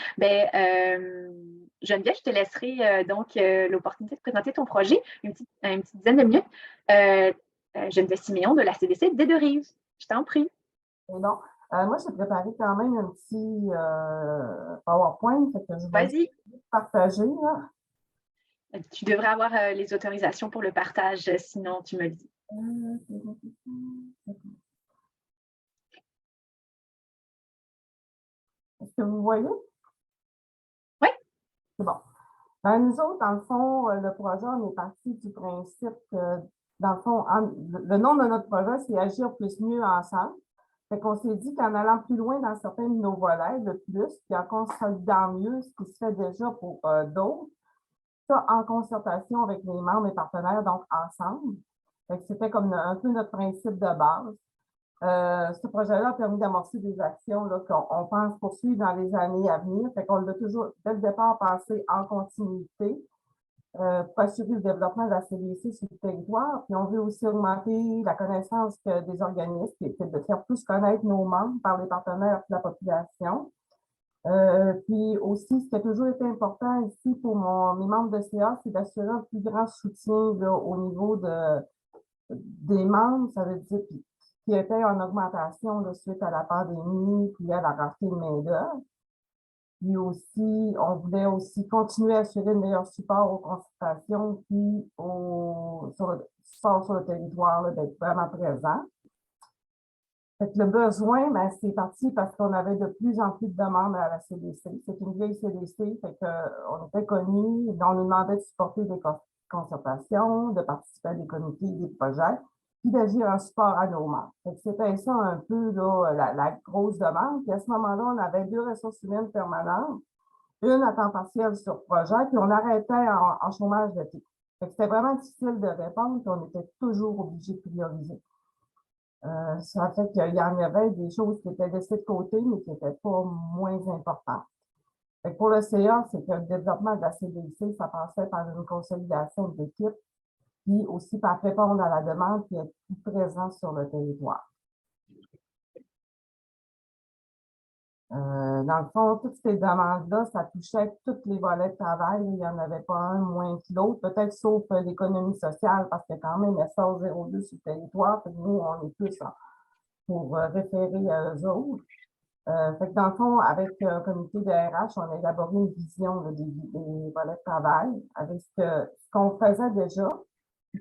S1: Geneviève, je te laisserai donc l'opportunité de présenter ton projet, une petite dizaine de minutes. Geneviève Siméon de la CDC des Deux-Rives. Je t'en prie.
S10: Non. Moi, j'ai préparé quand même un petit PowerPoint, fait que je vais
S1: Vas-y.
S10: partager. Là.
S1: Tu devrais avoir les autorisations pour le partage, sinon tu me le dis.
S10: Est-ce que vous voyez?
S1: Oui.
S10: C'est bon. Nous autres, dans le fond, le projet, on est parti du principe que, dans le fond, le nom de notre projet, c'est Agir plus mieux ensemble. Fait qu'on s'est dit qu'en allant plus loin dans certains de nos volets, le plus, puis en consolidant mieux ce qui se fait déjà pour d'autres, ça en concertation avec les membres et partenaires, donc ensemble. Fait que c'était comme un peu notre principe de base. Ce projet-là a permis d'amorcer des actions qu'on pense poursuivre dans les années à venir. Fait qu'on l'a toujours, dès le départ, pensé en continuité pour assurer le développement de la CDC sur le territoire. Puis on veut aussi augmenter la connaissance des organismes et de faire plus connaître nos membres par les partenaires de la population. Puis aussi, ce qui a toujours été important ici pour mes membres de CA, c'est d'assurer un plus grand soutien là, au niveau des membres, ça veut dire qui étaient en augmentation là, suite à la pandémie, puis à la rareté de main-d'œuvre. Puis aussi, on voulait aussi continuer à assurer le meilleur support aux consultations, puis support sur le territoire, d'être vraiment présent. Fait que le besoin, c'est parti parce qu'on avait de plus en plus de demandes à la CDC. C'est une vieille CDC, fait qu'on était connus, on nous demandait de supporter des concertations, de participer à des comités, des projets, puis d'agir en support à nos membres. C'était ça un peu là, la grosse demande. Puis à ce moment-là, on avait 2 ressources humaines permanentes, une à temps partiel sur projet, puis on arrêtait en chômage d'été. C'était vraiment difficile de répondre, puis on était toujours obligé de prioriser. Ça fait qu'il y en avait des choses qui étaient laissées de côté, mais qui n'étaient pas moins importantes. Fait que pour le CA, c'est que le développement de la CDC, ça passait par une consolidation d'équipe, puis aussi par répondre à la demande et être plus présent sur le territoire. Dans le fond, toutes ces demandes-là, ça touchait tous les volets de travail. Il n'y en avait pas un moins que l'autre, peut-être sauf l'économie sociale, parce que quand même, SAO 02 sur le territoire, puis nous, on est plus pour référer à eux autres. Fait que dans le fond, avec un comité de RH, on a élaboré une vision des volets de travail, avec ce qu'on faisait déjà,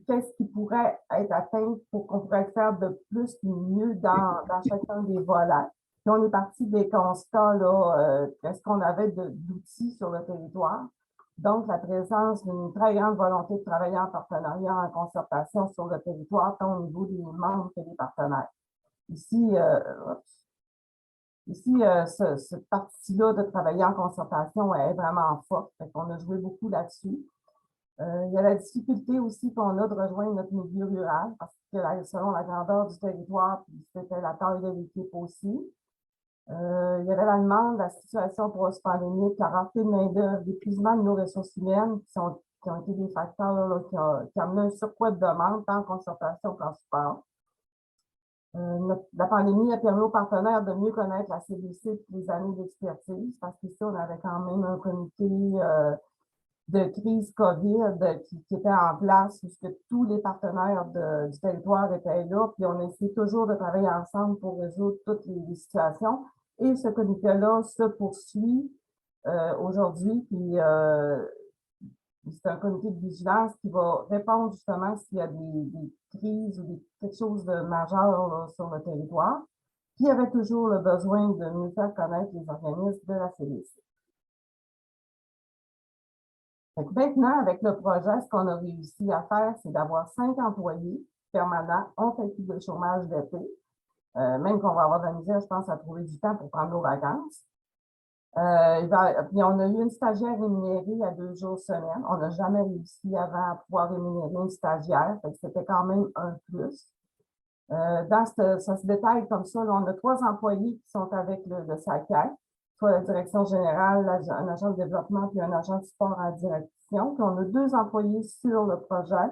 S10: qu'est-ce qui pourrait être atteint pour qu'on pourrait faire de plus et mieux dans chacun des volets. Puis on est parti des constats, qu'est-ce qu'on avait d'outils sur le territoire. Donc, la présence d'une très grande volonté de travailler en partenariat, en concertation sur le territoire, tant au niveau des membres que des partenaires. Ici, cette partie-là de travailler en concertation est vraiment forte. On a joué beaucoup là-dessus. Il y a la difficulté aussi qu'on a de rejoindre notre milieu rural, parce que selon la grandeur du territoire, puis c'était la taille de l'équipe aussi. Il y avait la demande, la situation post-pandémique, la rareté de main-d'œuvre, l'épuisement de nos ressources humaines qui ont été des facteurs là, qui ont amené un surcroît de demande, tant en concertation qu'en support. La pandémie a permis aux partenaires de mieux connaître la CDC et les années d'expertise, parce qu'ici, on avait quand même un comité de crise COVID qui était en place, puisque tous les partenaires du territoire étaient là, puis on essaie toujours de travailler ensemble pour résoudre toutes les situations. Et ce comité-là se poursuit aujourd'hui, puis c'est un comité de vigilance qui va répondre justement s'il y a des crises ou quelque chose de majeur là, sur le territoire. Puis, il y avait toujours le besoin de mieux faire connaître les organismes de la CDC. Donc, maintenant, avec le projet, ce qu'on a réussi à faire, c'est d'avoir 5 employés permanents, on fait plus de chômage d'été, même qu'on va avoir de la misère, je pense, à trouver du temps pour prendre nos vacances. Puis on a eu une stagiaire rémunérée à 2 jours semaine. On n'a jamais réussi avant à pouvoir rémunérer une stagiaire, fait que c'était quand même un plus. Ça se détaille comme ça. Là, on a 3 employés qui sont avec le SACAI, soit la direction générale, un agent de développement puis un agent de support à la direction. Puis on a 2 employés sur le projet,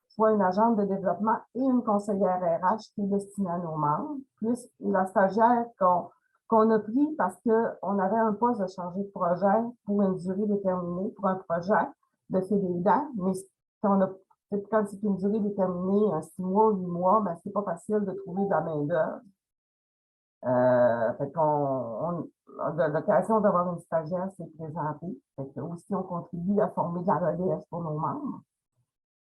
S10: soit une agente de développement et une conseillère RH qui est destinée à nos membres, plus la stagiaire qu'on a pris parce qu'on avait un poste de chargé de projet pour une durée déterminée, pour un projet de fédéral, mais quand c'est une durée déterminée, 6 mois, 8 mois, ben, c'est pas facile de trouver de la main-d'œuvre. Fait qu'on a l'occasion d'avoir une stagiaire s'est présentée. Fait que aussi, on contribue à former de la relève pour nos membres.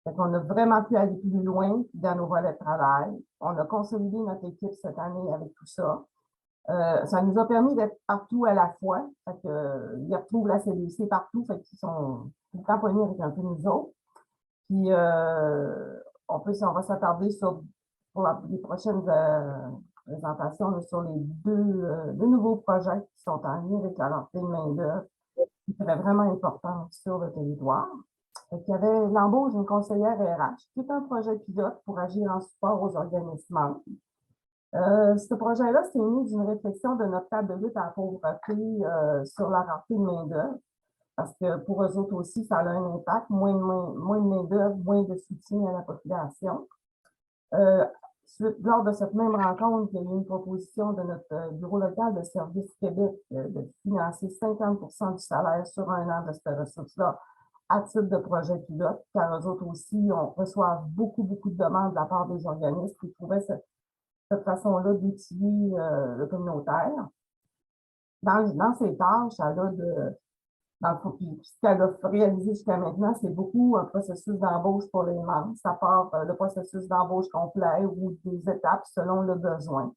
S10: Fait qu'on a vraiment pu aller plus loin dans nos volets de travail. On a consolidé notre équipe cette année avec tout ça. Ça nous a permis d'être partout à la fois. Fait que, ils retrouvent la CDC partout, fait qu'ils sont tout le temps poignés avec un peu nous autres. Puis, on va s'attarder pour les prochaines présentations sur les deux nouveaux projets qui sont en lien avec la rentrée de main-d'œuvre, qui seraient vraiment importants sur le territoire. Il y avait l'embauche d'une conseillère RH, qui est un projet pilote pour agir en support aux organismes. Ce projet-là, c'est né d'une réflexion de notre table de lutte à la pauvreté sur la rentrée de main-d'œuvre. Parce que pour eux autres aussi, ça a un impact, moins de main-d'œuvre, moins de soutien à la population. Lors de cette même rencontre, il y a eu une proposition de notre bureau local de Service Québec de financer 50% du salaire sur un an de cette ressource-là à titre de projet pilote, car eux autres aussi, on reçoit beaucoup de demandes de la part des organismes qui trouvaient cette façon-là d'utiliser le communautaire. Dans ces tâches, ce qu'elle a réalisé jusqu'à maintenant, c'est beaucoup un processus d'embauche pour les membres. Ça part le processus d'embauche complet ou des étapes selon le besoin.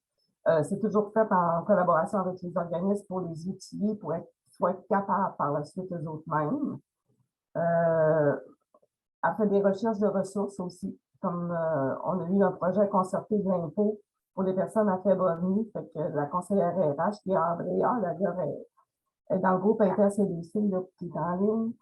S10: C'est toujours fait en collaboration avec les organismes pour les outiller, pour qu'ils soient capables par la suite eux autres mêmes. Elle fait des recherches de ressources aussi, comme on a eu un projet concerté de l'impôt pour les personnes à faible revenu, fait que la conseillère RH, qui est Andrea, d'ailleurs, est dans le groupe InterCDC qui est en ligne.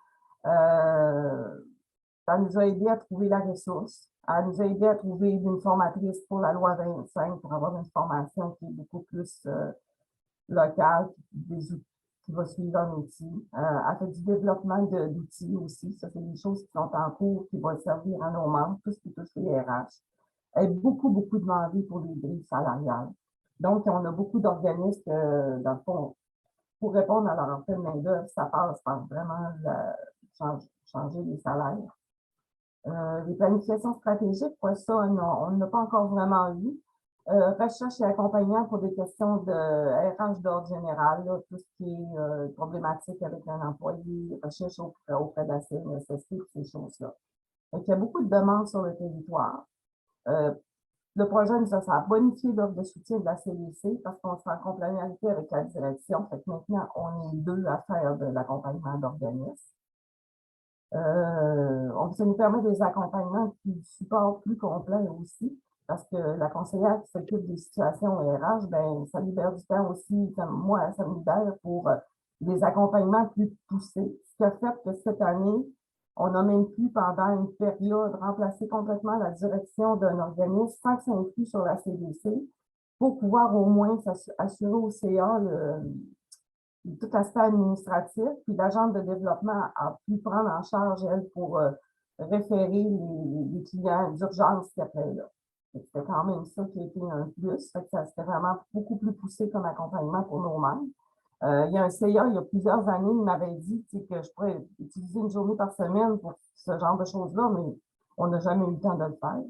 S10: Ça nous a aidé à trouver la ressource. Elle nous a aidé à trouver une formatrice pour la loi 25 pour avoir une formation qui est beaucoup plus locale, qui va suivre un outil. Elle fait du développement d'outils aussi. Ça, c'est des choses qui sont en cours, qui vont servir à nos membres, tout ce qui touche les RH. Elle est beaucoup demandée pour les grilles salariales. Donc, on a beaucoup d'organismes, dans le fond, pour répondre à leur rentrée de main-d'œuvre, ça passe par vraiment changer les salaires. Les planifications stratégiques, pour ça, on n'a pas encore vraiment eu. Recherche et accompagnement pour des questions de RH d'ordre général, là, tout ce qui est problématique avec un employé, recherche auprès de la CNSST, ces choses-là. Il y a beaucoup de demandes sur le territoire. Le projet nous a bonifié l'offre de soutien de la CDC parce qu'on sera en complémentarité avec la direction. Fait que maintenant, on est 2 à faire de l'accompagnement d'organismes. Ça nous permet des accompagnements du support plus complets aussi, parce que la conseillère qui s'occupe des situations RH, ben, ça libère du temps aussi, moi, ça me libère pour des accompagnements plus poussés. Ce qui a fait que cette année, on n'a même pu, pendant une période, remplacer complètement la direction d'un organisme sans que ça influe sur la CDC pour pouvoir au moins assurer au CA tout l'aspect administratif. Puis l'agente de développement a pu prendre en charge, elle, pour référer les clients d'urgence qui appelaient là. C'était quand même ça qui a été un plus. C'était vraiment beaucoup plus poussé comme accompagnement pour nos membres. Il y a un CIA, il y a plusieurs années, il m'avait dit que je pourrais utiliser une journée par semaine pour ce genre de choses-là, mais on n'a jamais eu le temps de le faire.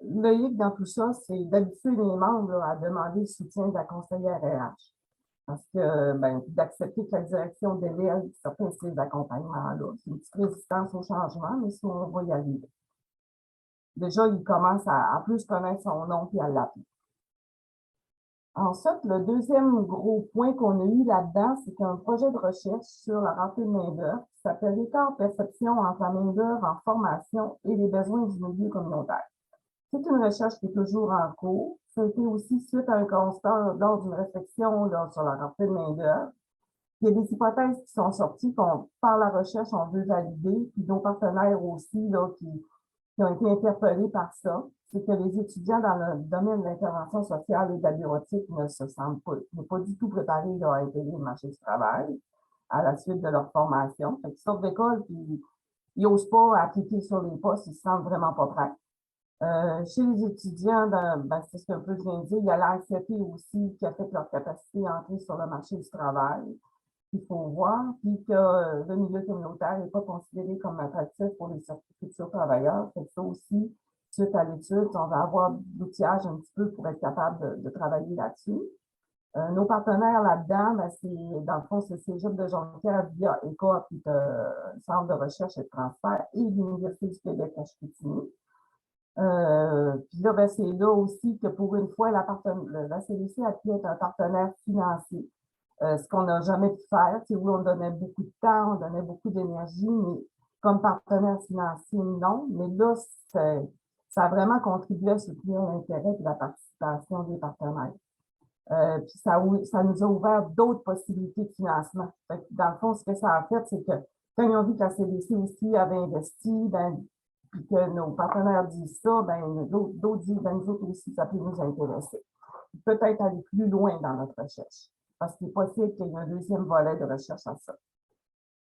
S10: Le hic dans tout ça, c'est d'habituer les membres là, à demander le soutien de la conseillère RH. Parce que, d'accepter que la direction délègue certains de ces accompagnements-là. C'est une petite résistance au changement, mais si on va y aller. Déjà, il commence à plus connaître son nom et à l'appeler. Ensuite, le deuxième gros point qu'on a eu là-dedans, c'est un projet de recherche sur la rentrée de main-d'œuvre qui s'appelle Écart perception entre la main-d'œuvre en formation et les besoins du milieu communautaire. C'est une recherche qui est toujours en cours. Ça a été aussi suite à un constat lors d'une réflexion là, sur la rentrée de main-d'œuvre. Il y a des hypothèses qui sont sorties qu'on, par la recherche, on veut valider, puis nos partenaires aussi là, qui ont été interpellés par ça. C'est que les étudiants dans le domaine de l'intervention sociale et de la bureautique ne se sentent pas du tout préparés là, à intégrer le marché du travail à la suite de leur formation. Fait qu'ils sortent d'école puis ils n'osent pas appliquer sur les postes, ils se sentent vraiment pas prêts. Chez les étudiants, c'est ce qu'un peu je viens de dire, il y a l'anxiété aussi qui affecte leur capacité à entrer sur le marché du travail. Il faut voir, puis que le milieu communautaire n'est pas considéré comme attractif pour les futurs travailleurs. C'est ça aussi, suite à l'étude, on va avoir l'outillage un petit peu pour être capable de travailler là-dessus. Nos partenaires là-dedans, dans le fond, c'est Cégep de Jonquière via ECA, puis le Centre de recherche et de transfert, et l'Université du Québec à Chicoutimi. Puis là, c'est là aussi que pour une fois, la CDC a pu être un partenaire financier. Ce qu'on n'a jamais pu faire, c'est où on donnait beaucoup de temps, on donnait beaucoup d'énergie, mais comme partenaire financier, non. Mais là, ça a vraiment contribué à soutenir l'intérêt et la participation des partenaires. Puis ça nous a ouvert d'autres possibilités de financement. Fait que dans le fond, ce que ça a fait, c'est que quand ils ont vu que la CDC aussi avait investi, puis que nos partenaires disent ça, d'autres disent, nous autres aussi, ça peut nous intéresser. Peut-être aller plus loin dans notre recherche, parce qu'il est possible qu'il y ait un deuxième volet de recherche à ça.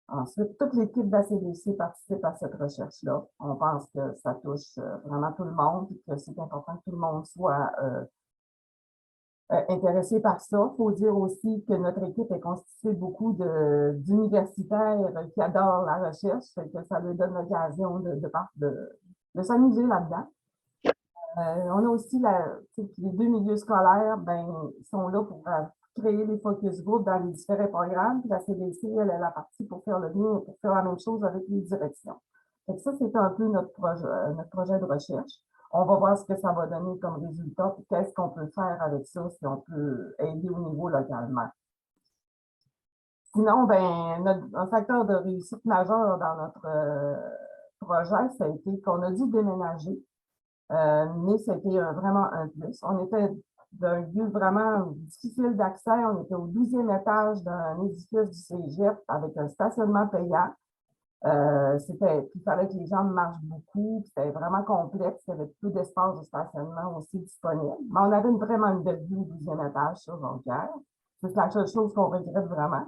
S10: Ensuite, toute l'équipe de la CDC participe à cette recherche-là. On pense que ça touche vraiment tout le monde et que c'est important que tout le monde soit intéressé par ça. Il faut dire aussi que notre équipe est constituée beaucoup d'universitaires qui adorent la recherche, fait que ça leur donne l'occasion de s'amuser là-dedans. On a aussi les deux milieux scolaires, ils sont là pour créer les focus groups dans les différents programmes. Puis la CDC, elle est la partie pour faire le lien, pour faire la même chose avec les directions. Donc ça, c'est un peu notre projet de recherche. On va voir ce que ça va donner comme résultat, puis qu'est-ce qu'on peut faire avec ça, si on peut aider au niveau localement. Sinon, un facteur de réussite majeur dans notre projet, ça a été qu'on a dû déménager. Mais c'était vraiment un plus. On était d'un lieu vraiment difficile d'accès. On était au 12e étage d'un édifice du Cégep avec un stationnement payant. Il fallait que les gens marchent beaucoup. C'était vraiment complexe. Il y avait peu d'espace de stationnement aussi disponible. Mais on avait vraiment une belle vue au 12e étage sur Jonquière. C'est la seule chose qu'on regrette vraiment.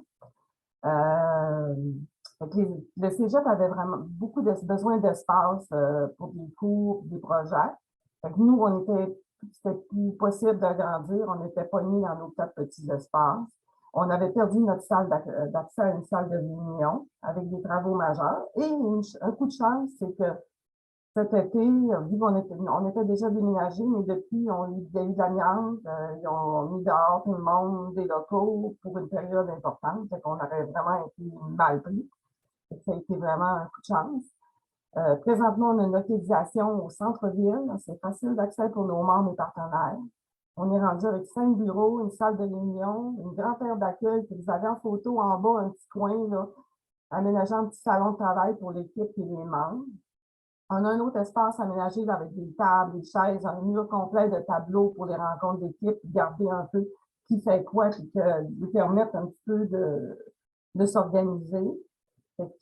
S10: Le Cégep avait vraiment beaucoup besoin d'espace pour des cours, des projets. Fait que nous, c'était plus possible d'agrandir. On était pognés dans nos 4 petits espaces. On avait perdu notre salle d'accès à une salle de réunion avec des travaux majeurs. Et un coup de chance, c'est que cet été, vu qu'on était déjà déménagés, mais depuis, il y a eu de l'amiante, ils ont mis dehors tout le monde des locaux pour une période importante. Fait qu'on aurait vraiment été mal pris. Ça a été vraiment un coup de chance. Présentement, on a une localisation au centre-ville. C'est facile d'accès pour nos membres et partenaires. On est rendu avec 5 bureaux, une salle de réunion, une grande aire d'accueil que vous avez en photo en bas, un petit coin, là, aménageant un petit salon de travail pour l'équipe et les membres. On a un autre espace aménagé avec des tables, des chaises, un mur complet de tableaux pour les rencontres d'équipe, garder un peu qui fait quoi, et nous permettre un petit peu de s'organiser.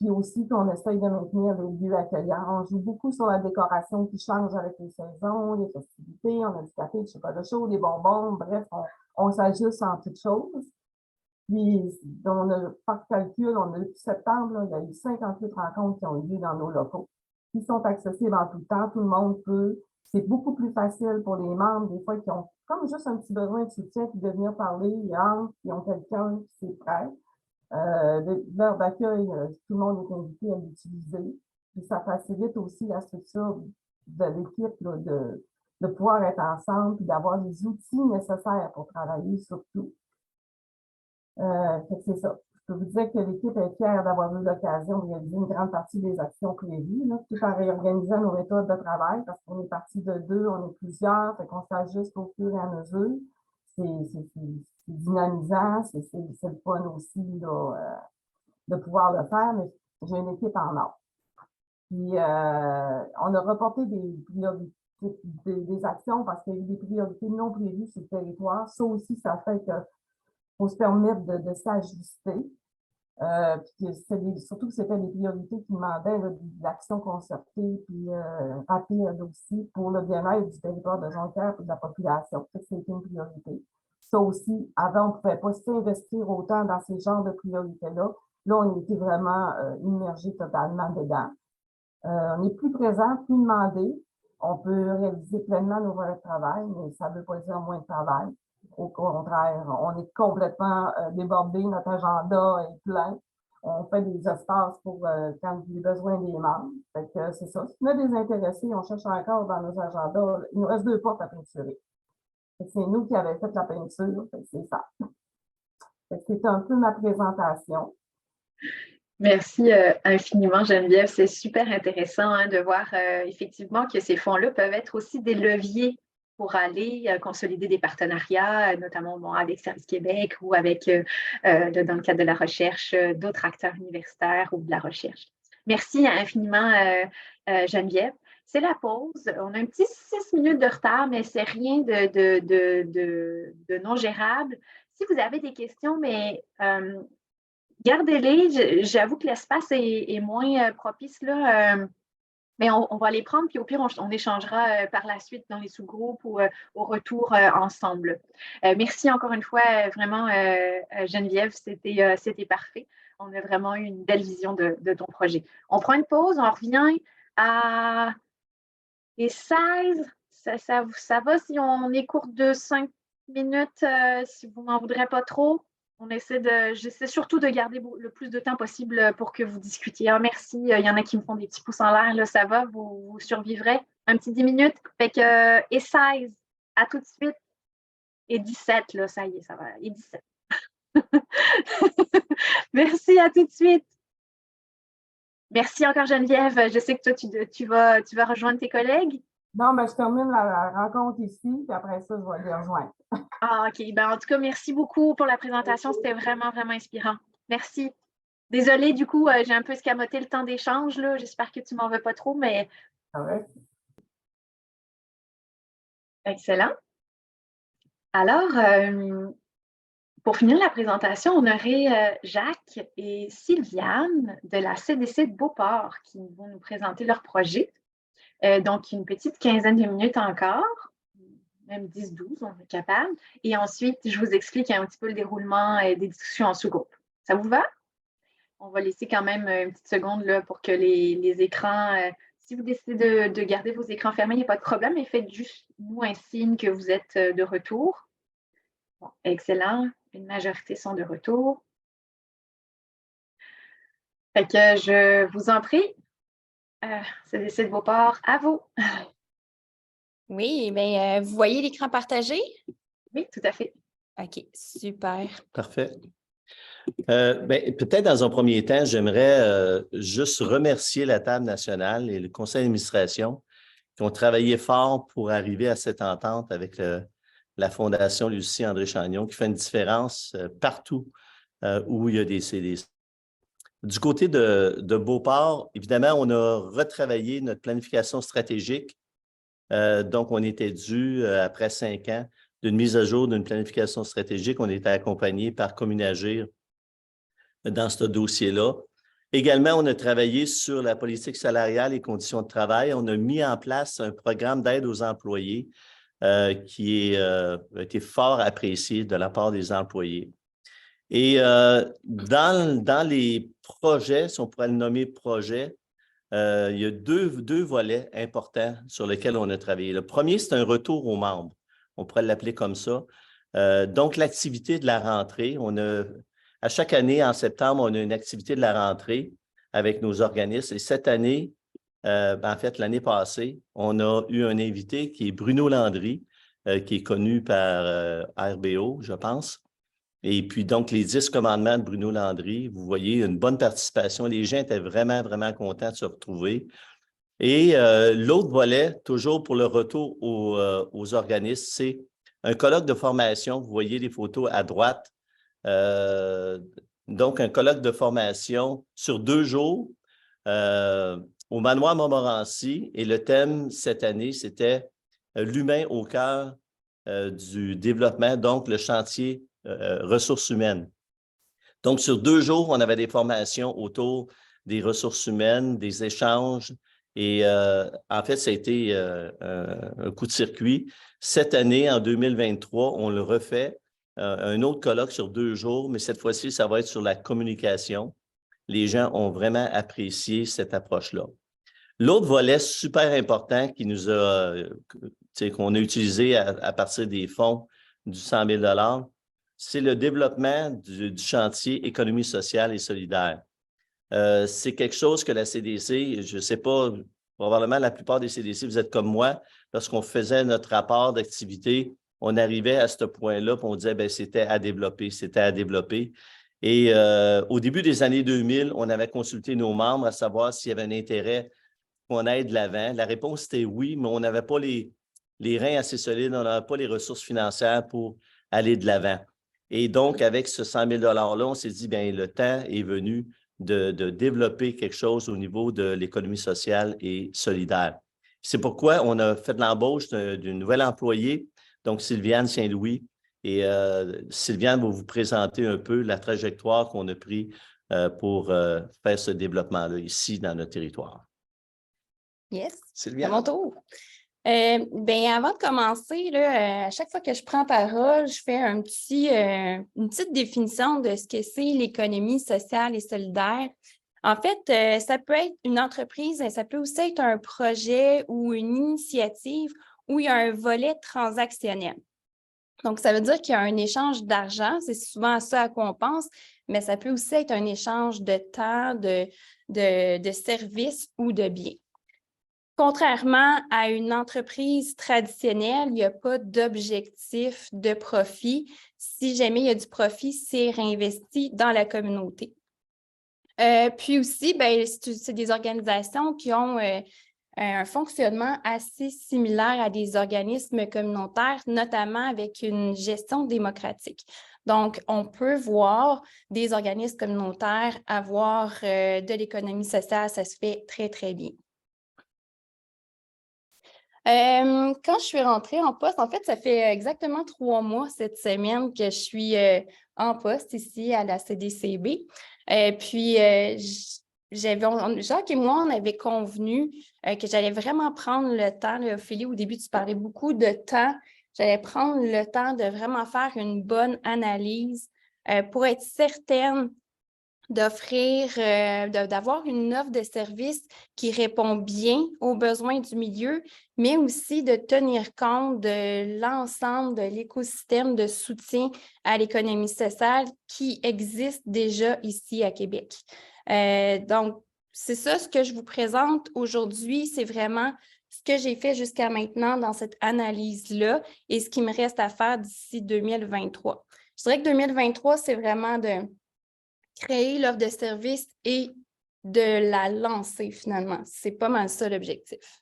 S10: Puis aussi qu'on essaye de maintenir les lieux accueillants. On joue beaucoup sur la décoration qui change avec les saisons, les festivités. On a du café, du chocolat chaud, des bonbons. Bref, on s'ajuste en toutes choses. Puis, par calcul, depuis septembre, là, il y a eu 58 rencontres qui ont eu lieu dans nos locaux, qui sont accessibles en tout temps. Tout le monde peut. C'est beaucoup plus facile pour les membres, des fois, qui ont comme juste un petit besoin de soutien, puis de venir parler, qui ont quelqu'un qui est prêt. L'heure d'accueil, tout le monde est invité à l'utiliser. Puis ça facilite aussi la structure de l'équipe de pouvoir être ensemble et d'avoir les outils nécessaires pour travailler surtout. C'est ça. Je peux vous dire que l'équipe est fière d'avoir eu l'occasion de réaliser une grande partie des actions prévues, là, tout en réorganisant nos méthodes de travail, parce qu'on est parti de 2, on est plusieurs, fait qu'on s'ajuste au fur et à mesure. dynamisant, c'est le fun aussi là, de pouvoir le faire, mais j'ai une équipe en or. Puis, on a reporté des actions parce qu'il y a eu des priorités non prévues sur le territoire. Ça aussi, ça fait qu'il faut se permettre de s'ajuster. Surtout que c'était des priorités qui demandaient de l'action concertée puis rapide aussi pour le bien-être du territoire de Jonquière et de la population. C'était une priorité. Ça aussi, avant, on ne pouvait pas s'investir autant dans ces genres de priorités-là. Là, on était vraiment immergés totalement dedans. On est plus présent, plus demandé. On peut réaliser pleinement nos volets de travail, mais ça ne veut pas dire moins de travail. Au contraire, on est complètement débordé, notre agenda est plein. On fait des espaces pour quand il y a besoin des membres. Fait que c'est ça. Si on a des intéressés, on cherche encore dans nos agendas. Il nous reste 2 portes à peinturer. C'est nous qui avons fait la peinture, c'est ça. C'est un peu ma présentation.
S1: Merci infiniment, Geneviève. C'est super intéressant de voir effectivement que ces fonds-là peuvent être aussi des leviers pour aller consolider des partenariats, notamment avec Service Québec ou avec, dans le cadre de la recherche, d'autres acteurs universitaires ou de la recherche. Merci infiniment, Geneviève. C'est la pause. On a un petit 6 minutes de retard, mais c'est rien de non gérable. Si vous avez des questions, mais gardez-les. J'avoue que l'espace est moins propice là. Mais on va les prendre, puis au pire, on échangera par la suite dans les sous-groupes ou au retour ensemble. Merci encore une fois, vraiment, Geneviève, c'était parfait. On a vraiment eu une belle vision de ton projet. On prend une pause, on revient à les 16. Ça va si on est court de 5 minutes, si vous m'en voudrez pas trop. J'essaie surtout de garder le plus de temps possible pour que vous discutiez. Ah, merci. Il y en a qui me font des petits pouces en l'air. Là, ça va, vous survivrez. Un petit 10 minutes. Fait que, et 16, à tout de suite. Et 17, là, ça y est, ça va. Et 17. Merci, à tout de suite. Merci encore, Geneviève. Je sais que toi, tu vas rejoindre tes collègues.
S10: Non, mais je termine la rencontre ici, puis après ça, je vais les rejoindre.
S1: Ah, OK. Ben, en tout cas, merci beaucoup pour la présentation. C'était vraiment, vraiment inspirant. Merci. Désolée, du coup, j'ai un peu escamoté le temps d'échange. J'espère que tu ne m'en veux pas trop, mais.
S10: Ouais.
S1: Excellent. Alors, pour finir la présentation, on aurait Jacques et Sylviane de la CDC de Beauport qui vont nous présenter leur projet. Donc, une petite quinzaine de minutes encore. Même 10-12, on est capable. Et ensuite, je vous explique un petit peu le déroulement des discussions en sous-groupe. Ça vous va? On va laisser quand même une petite seconde là, pour que les écrans, si vous décidez de garder vos écrans fermés, il n'y a pas de problème, mais faites juste nous un signe que vous êtes de retour. Bon, excellent. Une majorité sont de retour. Fait que je vous en prie, CDC de Beauport, à vous.
S11: Oui, bien, vous voyez l'écran partagé?
S1: Oui, tout à fait.
S11: OK, super.
S12: Parfait. Peut-être dans un premier temps, j'aimerais juste remercier la Table nationale et le conseil d'administration qui ont travaillé fort pour arriver à cette entente avec la Fondation Lucie André Chagnon, qui fait une différence partout où il y a des CDC. Du côté de Beauport, évidemment, on a retravaillé notre planification stratégique. Donc, on était dû, après 5 ans, d'une mise à jour d'une planification stratégique. On était accompagné par Communagir dans ce dossier-là. Également, on a travaillé sur la politique salariale et conditions de travail. On a mis en place un programme d'aide aux employés qui a été fort apprécié de la part des employés. Et dans les projets, si on pourrait le nommer projet, il y a deux volets importants sur lesquels on a travaillé. Le premier, c'est un retour aux membres. On pourrait l'appeler comme ça. Donc, l'activité de la rentrée. À chaque année, en septembre, on a une activité de la rentrée avec nos organismes. Et cette année, en fait, l'année passée, on a eu un invité qui est Bruno Landry, qui est connu par RBO, je pense. Et puis, donc, les 10 commandements de Bruno Landry, vous voyez, une bonne participation. Les gens étaient vraiment, vraiment contents de se retrouver. Et l'autre volet, toujours pour le retour aux organismes, c'est un colloque de formation. Vous voyez les photos à droite. Donc, un colloque de formation sur 2 jours au Manoir Montmorency. Et le thème cette année, c'était l'humain au cœur du développement, donc le chantier ressources humaines. Donc, sur 2 jours, on avait des formations autour des ressources humaines, des échanges. Et en fait, ça a été un coup de circuit. Cette année, en 2023, on le refait. Un autre colloque sur 2 jours, mais cette fois-ci, ça va être sur la communication. Les gens ont vraiment apprécié cette approche-là. L'autre volet super important qui nous a, qu'on a utilisé à partir des fonds du 100 000 $, c'est le développement du chantier économie sociale et solidaire. C'est quelque chose que la CDC, je ne sais pas, probablement la plupart des CDC, vous êtes comme moi, lorsqu'on faisait notre rapport d'activité, on arrivait à ce point-là, puis on disait, bien, c'était à développer, c'était à développer. Et au début des années 2000, on avait consulté nos membres à savoir s'il y avait un intérêt qu'on aille de l'avant. La réponse était oui, mais on n'avait pas les reins assez solides, on n'avait pas les ressources financières pour aller de l'avant. Et donc, avec ce 100 000 $-là, on s'est dit, bien, le temps est venu de développer quelque chose au niveau de l'économie sociale et solidaire. C'est pourquoi on a fait l'embauche d'une nouvelle employée, donc Sylviane Saint-Louis. Et Sylviane va vous présenter un peu la trajectoire qu'on a prise pour faire ce développement-là ici dans notre territoire.
S11: Yes,
S12: Sylviane.
S11: à mon tour. Bien, avant de commencer, là, à chaque fois que je prends parole, je fais une petite définition de ce que c'est l'économie sociale et solidaire. En fait, ça peut être une entreprise, mais ça peut aussi être un projet ou une initiative où il y a un volet transactionnel. Donc, ça veut dire qu'il y a un échange d'argent, c'est souvent à ça à quoi on pense, mais ça peut aussi être un échange de temps, de services ou de biens. Contrairement à une entreprise traditionnelle, il n'y a pas d'objectif de profit. Si jamais il y a du profit, c'est réinvesti dans la communauté. Puis aussi, bien, c'est des organisations qui ont un fonctionnement assez similaire à des organismes communautaires, notamment avec une gestion démocratique. Donc, on peut voir des organismes communautaires avoir de l'économie sociale, ça se fait très, très bien. Quand je suis rentrée en poste, en fait, ça fait exactement 3 mois cette semaine que je suis en poste ici à la CDCB. Puis, Jacques et moi, on avait convenu que j'allais vraiment prendre le temps. Là, Ophélie, au début, tu parlais beaucoup de temps. J'allais prendre le temps de vraiment faire une bonne analyse pour être certaine d'offrir, d'avoir une offre de service qui répond bien aux besoins du milieu, mais aussi de tenir compte de l'ensemble de l'écosystème de soutien à l'économie sociale qui existe déjà ici à Québec. Donc, c'est ça ce que je vous présente aujourd'hui, c'est vraiment ce que j'ai fait jusqu'à maintenant dans cette analyse-là et ce qui me reste à faire d'ici 2023. Je dirais que 2023, c'est vraiment de créer l'offre de service et de la lancer finalement. C'est pas mal ça l'objectif.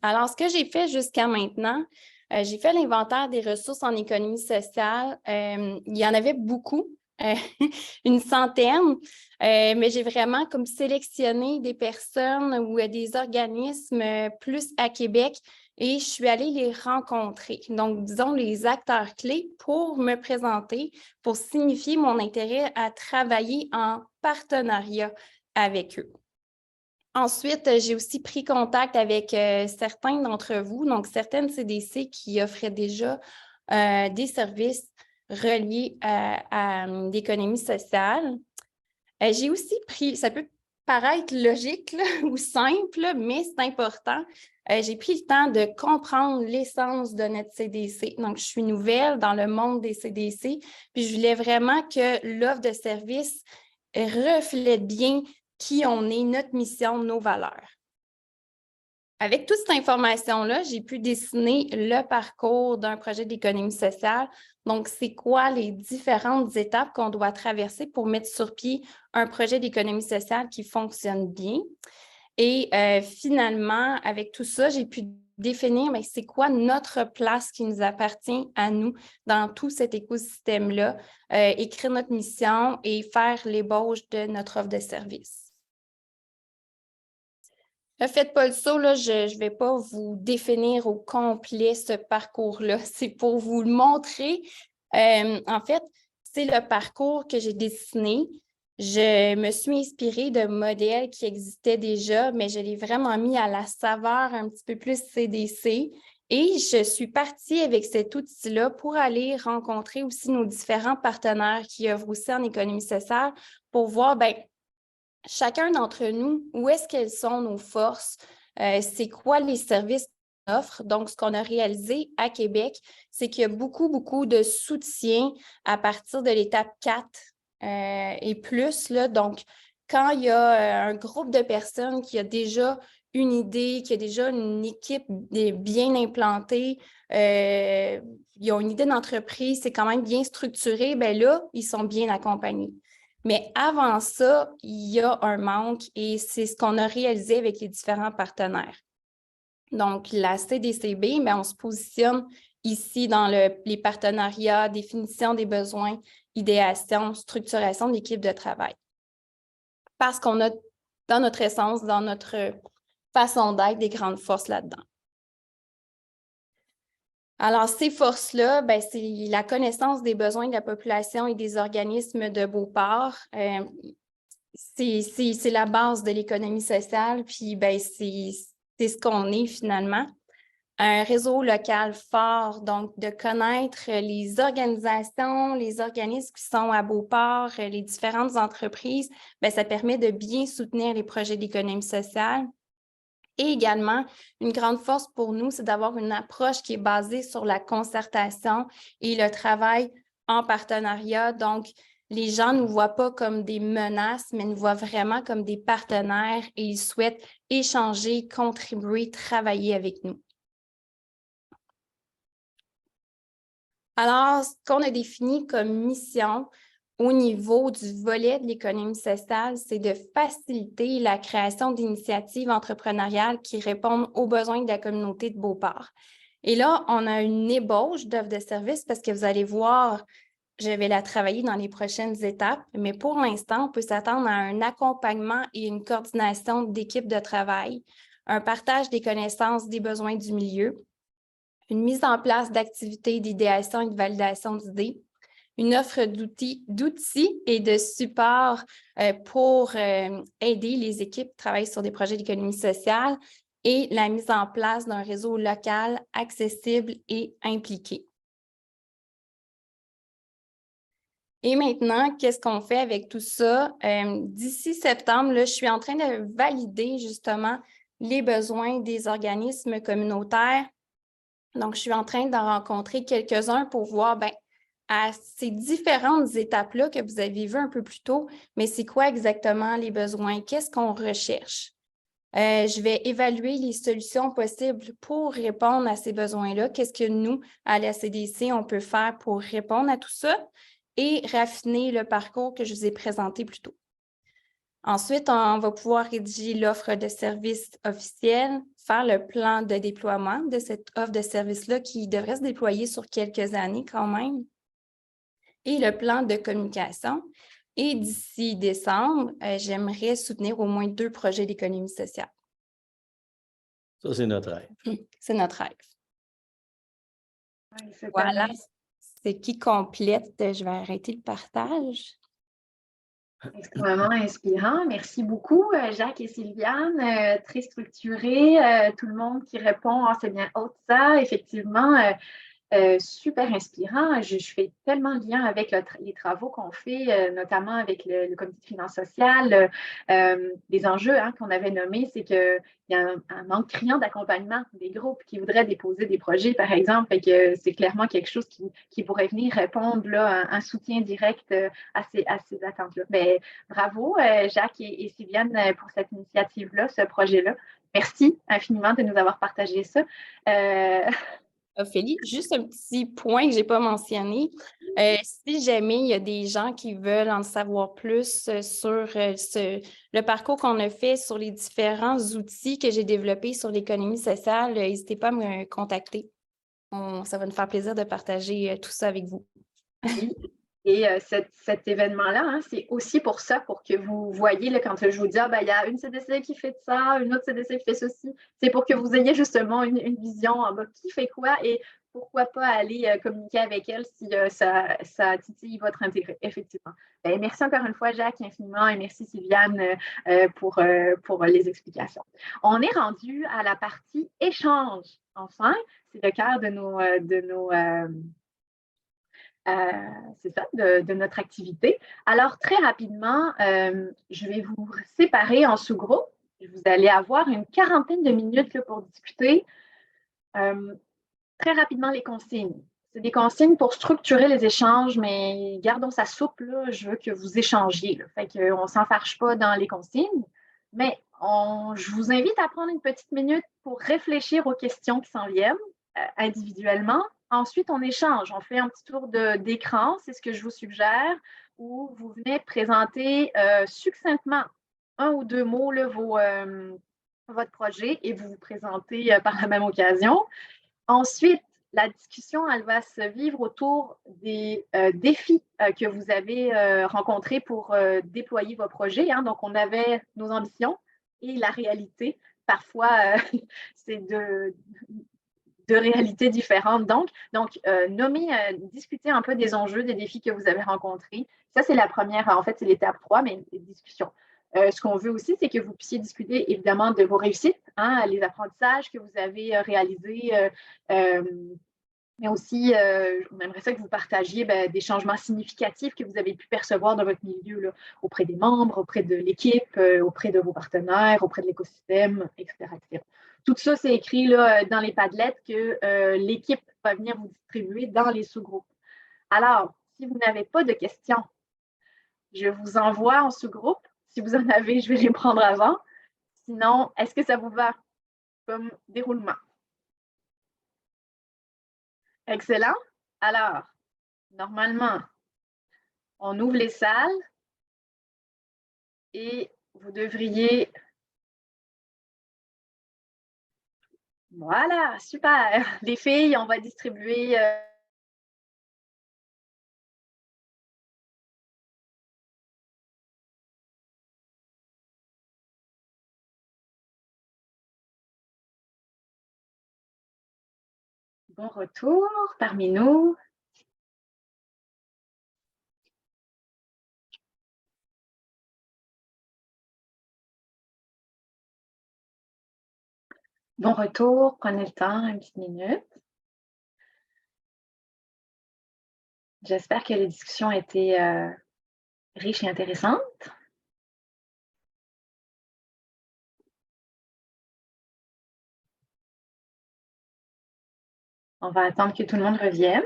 S11: Alors, ce que j'ai fait jusqu'à maintenant, j'ai fait l'inventaire des ressources en économie sociale. Il y en avait beaucoup, une centaine, mais j'ai vraiment comme sélectionné des personnes ou des organismes plus à Québec et je suis allée les rencontrer. Donc, disons, les acteurs clés pour me présenter, pour signifier mon intérêt à travailler en partenariat avec eux. Ensuite, j'ai aussi pris contact avec certains d'entre vous, donc certaines CDC qui offraient déjà des services reliés à l'économie sociale. J'ai aussi pris, ça peut paraître logique là, ou simple, mais c'est important. J'ai pris le temps de comprendre l'essence de notre CDC. Donc, je suis nouvelle dans le monde des CDC, puis je voulais vraiment que l'offre de service reflète bien qui on est, notre mission, nos valeurs. Avec toute cette information-là, j'ai pu dessiner le parcours d'un projet d'économie sociale. Donc, c'est quoi les différentes étapes qu'on doit traverser pour mettre sur pied un projet d'économie sociale qui fonctionne bien. Et finalement, avec tout ça, j'ai pu définir c'est quoi notre place qui nous appartient à nous dans tout cet écosystème-là, écrire notre mission et faire l'ébauche de notre offre de service. Ne faites pas le saut, là, je ne vais pas vous définir au complet ce parcours-là. C'est pour vous le montrer. En fait, c'est le parcours que j'ai dessiné. Je me suis inspirée de modèles qui existaient déjà, mais je l'ai vraiment mis à la saveur un petit peu plus CDC. Et je suis partie avec cet outil-là pour aller rencontrer aussi nos différents partenaires qui œuvrent aussi en économie sociale pour voir, chacun d'entre nous, où est-ce qu'elles sont nos forces, c'est quoi les services qu'on offre. Donc, ce qu'on a réalisé à Québec, c'est qu'il y a beaucoup, beaucoup de soutien à partir de l'étape 4 et plus. Là. Donc, quand il y a un groupe de personnes qui a déjà une idée, qui a déjà une équipe bien implantée, ils ont une idée d'entreprise, c'est quand même bien structuré, là, ils sont bien accompagnés. Mais avant ça, il y a un manque et c'est ce qu'on a réalisé avec les différents partenaires. Donc, la CDCB, on se positionne ici dans les partenariats, définition des besoins, idéation, structuration de l'équipe de travail. Parce qu'on a, dans notre essence, dans notre façon d'être, des grandes forces là-dedans. Alors, ces forces-là, c'est la connaissance des besoins de la population et des organismes de Beauport. C'est la base de l'économie sociale, puis c'est ce qu'on est finalement. Un réseau local fort, donc de connaître les organisations, les organismes qui sont à Beauport, les différentes entreprises, ça permet de bien soutenir les projets d'économie sociale. Et également, une grande force pour nous, c'est d'avoir une approche qui est basée sur la concertation et le travail en partenariat. Donc, les gens ne nous voient pas comme des menaces, mais nous voient vraiment comme des partenaires et ils souhaitent échanger, contribuer, travailler avec nous. Alors, ce qu'on a défini comme mission au niveau du volet de l'économie sociale, c'est de faciliter la création d'initiatives entrepreneuriales qui répondent aux besoins de la communauté de Beauport. Et là, on a une ébauche d'offres de services parce que vous allez voir, je vais la travailler dans les prochaines étapes, mais pour l'instant, on peut s'attendre à un accompagnement et une coordination d'équipes de travail, un partage des connaissances des besoins du milieu, une mise en place d'activités d'idéation et de validation d'idées, une offre d'outils et de support pour aider les équipes qui travaillent sur des projets d'économie sociale et la mise en place d'un réseau local accessible et impliqué. Et maintenant, qu'est-ce qu'on fait avec tout ça? D'ici septembre, là, je suis en train de valider justement les besoins des organismes communautaires. Donc, je suis en train d'en rencontrer quelques-uns pour voir, à ces différentes étapes-là que vous avez vues un peu plus tôt, mais c'est quoi exactement les besoins? Qu'est-ce qu'on recherche? Je vais évaluer les solutions possibles pour répondre à ces besoins-là. Qu'est-ce que nous, à la CDC, on peut faire pour répondre à tout ça et raffiner le parcours que je vous ai présenté plus tôt. Ensuite, on va pouvoir rédiger l'offre de service officielle, faire le plan de déploiement de cette offre de service-là qui devrait se déployer sur quelques années quand même, et le plan de communication. Et d'ici décembre, j'aimerais soutenir au moins 2 projets d'économie sociale.
S12: Ça, c'est notre rêve.
S11: C'est notre rêve.
S1: Oui,
S11: voilà, c'est qui complète. Je vais arrêter le partage.
S1: Extrêmement inspirant. Merci beaucoup, Jacques et Sylviane. Très structuré. Tout le monde qui répond, c'est bien haut ça. Effectivement, super inspirant. Je fais tellement de lien avec les travaux qu'on fait, notamment avec le comité de finances sociales. Les enjeux qu'on avait nommés, c'est qu'il y a un manque criant d'accompagnement des groupes qui voudraient déposer des projets, par exemple, et que c'est clairement quelque chose qui pourrait venir répondre là, un soutien direct à ces attentes-là. Mais bravo, Jacques et Sylviane, pour cette initiative-là, ce projet-là. Merci infiniment de nous avoir partagé ça.
S11: Ophélie, juste un petit point que je n'ai pas mentionné. Si jamais il y a des gens qui veulent en savoir plus sur le parcours qu'on a fait sur les différents outils que j'ai développés sur l'économie sociale, n'hésitez pas à me contacter. Ça va nous faire plaisir de partager tout ça avec vous.
S1: Oui. Et cet événement-là, hein, c'est aussi pour ça, pour que vous voyez, là, quand je vous dis, il y a une CDC qui fait ça, une autre CDC qui fait ceci, c'est pour que vous ayez justement une vision en bas qui fait quoi et pourquoi pas aller communiquer avec elle si ça titille votre intérêt, effectivement. Merci encore une fois, Jacques, infiniment, et merci, Sylviane, pour les explications. On est rendu à la partie échange. Enfin, c'est le cœur c'est ça, de notre activité. Alors, très rapidement, je vais vous séparer en sous-groupes. Vous allez avoir une quarantaine de minutes là, pour discuter. Très rapidement, les consignes. C'est des consignes pour structurer les échanges, mais gardons ça souple. Là, je veux que vous échangiez. Là. Fait qu'on ne s'enfarge pas dans les consignes. Mais je vous invite à prendre une petite minute pour réfléchir aux questions qui s'en viennent individuellement. Ensuite, on échange. On fait un petit tour d'écran, c'est ce que je vous suggère, où vous venez présenter succinctement un ou deux mots là, votre projet et vous vous présentez par la même occasion. Ensuite, la discussion, elle va se vivre autour des défis que vous avez rencontrés pour déployer vos projets. Hein. Donc, on avait nos ambitions et la réalité. Parfois, c'est de réalités différentes. Donc discuter un peu des enjeux, des défis que vous avez rencontrés. Ça, c'est la première, en fait, c'est l'étape 3, mais les discussions. Ce qu'on veut aussi, c'est que vous puissiez discuter évidemment de vos réussites, hein, les apprentissages que vous avez réalisés, mais aussi, on aimerait ça que vous partagiez des changements significatifs que vous avez pu percevoir dans votre milieu, là, auprès des membres, auprès de l'équipe, auprès de vos partenaires, auprès de l'écosystème, etc., etc. Tout ça, c'est écrit là, dans les Padlets que l'équipe va venir vous distribuer dans les sous-groupes. Alors, si vous n'avez pas de questions, je vous envoie en sous-groupe. Si vous en avez, je vais les prendre avant. Sinon, est-ce que ça vous va comme déroulement? Excellent. Alors, normalement, on ouvre les salles et vous devriez... Voilà, super. Les filles, on va distribuer... Bon retour parmi nous. Bon retour, prenez le temps, une petite minute. J'espère que les discussions étaient riches et intéressantes. On va attendre que tout le monde revienne.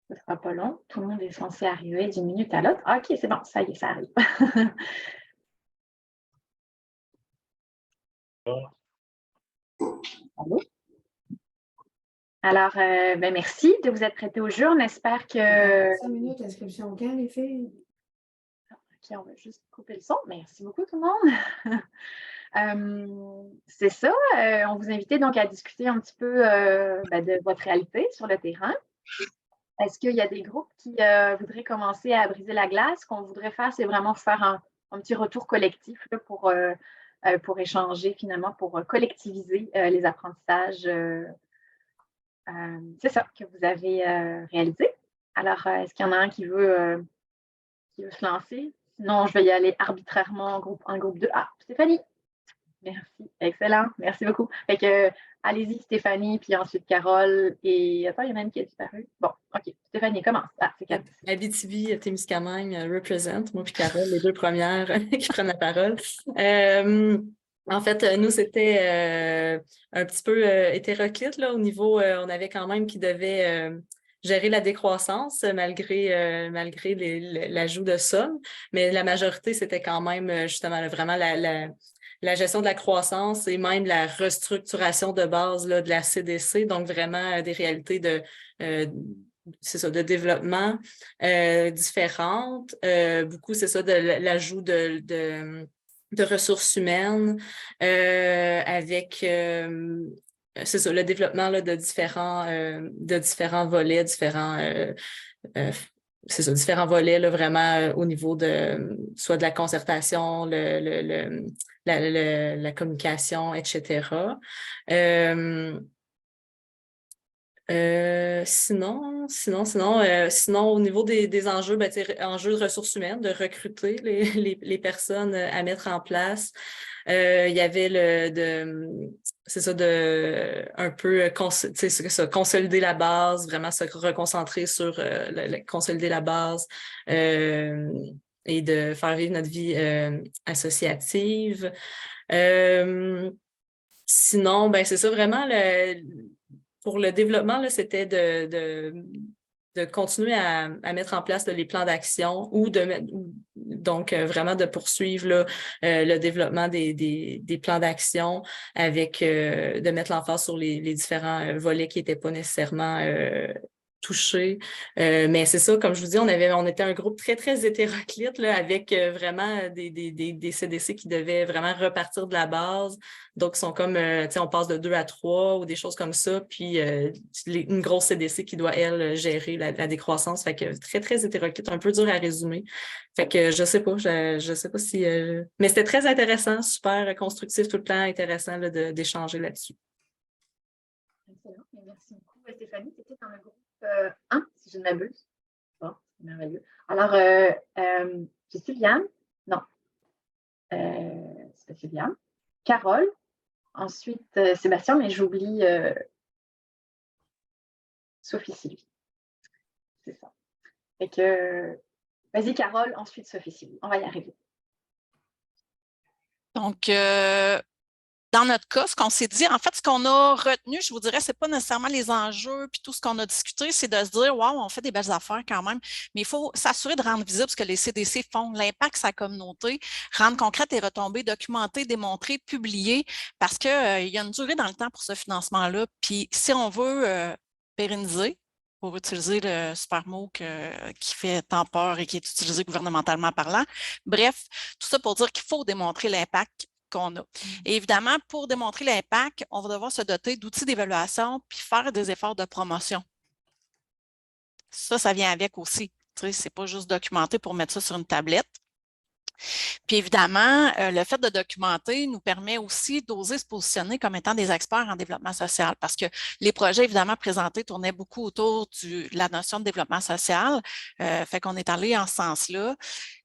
S1: Ce ne sera pas long. Tout le monde est censé arriver d'une minute à l'autre. OK, c'est bon, ça y est, ça arrive. Allô? Alors, merci de vous être prêtés au jeu. On espère que...
S6: 5 minutes, inscription quand, les filles?
S1: OK, on va juste couper le son. Merci beaucoup, tout le monde. C'est ça. On vous invitait donc à discuter un petit peu de votre réalité sur le terrain. Est-ce qu'il y a des groupes qui voudraient commencer à briser la glace? Ce qu'on voudrait faire, c'est vraiment faire un petit retour collectif là, pour échanger finalement, pour collectiviser les apprentissages. C'est ça que vous avez réalisé. Alors, est-ce qu'il y en a un qui veut se lancer? Sinon, je vais y aller arbitrairement en groupe 2. Ah, Stéphanie. Merci. Excellent. Merci beaucoup. Fait que, allez-y, Stéphanie, puis ensuite Carole. Et attends, il y en a une qui a disparu. Bon, OK. Stéphanie, commence. Ah, c'est Carole.
S13: Abitibi-Témiscamingue represent, moi puis Carole, les deux premières qui prennent la parole. En fait, nous, c'était un petit peu hétéroclite là, au niveau, on avait quand même qui devait gérer la décroissance malgré l'ajout de sommes, mais la majorité, c'était quand même justement là, vraiment la gestion de la croissance et même la restructuration de base là, de la CDC, donc vraiment des réalités de développement différentes. Beaucoup, c'est ça, de l'ajout de ressources humaines avec c'est ça, le développement là, de différents volets, différents volets là, vraiment au niveau de soit de la concertation, la communication, etc. Sinon, au niveau des enjeux, enjeux de ressources humaines, de recruter les personnes à mettre en place. Il y avait un peu consolider la base, vraiment se reconcentrer sur consolider la base et de faire vivre notre vie associative. Sinon, c'est ça vraiment pour le développement, là, c'était de continuer à mettre en place les plans d'action ou donc vraiment de poursuivre là, le développement des plans d'action avec de mettre l'emphase sur les différents volets qui n'étaient pas nécessairement touchés. Mais c'est ça, comme je vous dis, on était un groupe très, très hétéroclite là, avec vraiment des CDC qui devaient vraiment repartir de la base. Donc, ils sont comme, on passe de 2 à 3 ou des choses comme ça. Puis, une grosse CDC qui doit, elle, gérer la décroissance. Fait que très, très hétéroclite, un peu dur à résumer. Fait que je sais pas, je sais pas si... Mais c'était très intéressant, super constructif tout le temps, intéressant là, d'échanger là-dessus.
S1: Excellent. Merci beaucoup. Stéphanie, c'était dans le groupe 1, si je ne m'abuse. Bon, c'est merveilleux. Alors, c'est Sylviane? Non. C'est Sylviane. Carole. Ensuite, Sébastien, mais j'oublie Sophie Sylvie. C'est ça. Fait que, vas-y, Carole, ensuite Sophie Sylvie. On va y arriver.
S9: Donc, dans notre cas, ce qu'on s'est dit, en fait, ce qu'on a retenu, je vous dirais, ce n'est pas nécessairement les enjeux puis tout ce qu'on a discuté, c'est de se dire, wow, on fait des belles affaires quand même, mais il faut s'assurer de rendre visible ce que les CDC font, l'impact sur la communauté, rendre concrètes les retombées, documenter, démontrer, publier, parce qu'il y a une durée dans le temps pour ce financement-là. Puis si on veut pérenniser, pour utiliser le super mot qui fait tant peur et qui est utilisé gouvernementalement parlant, bref, tout ça pour dire qu'il faut démontrer l'impact qu'on a. Et évidemment, pour démontrer l'impact, on va devoir se doter d'outils d'évaluation puis faire des efforts de promotion. Ça vient avec aussi. Ce n'est pas juste documenter pour mettre ça sur une tablette. Puis évidemment, le fait de documenter nous permet aussi d'oser se positionner comme étant des experts en développement social parce que les projets, évidemment, présentés tournaient beaucoup autour de la notion de développement social. Fait qu'on est allé en ce sens-là.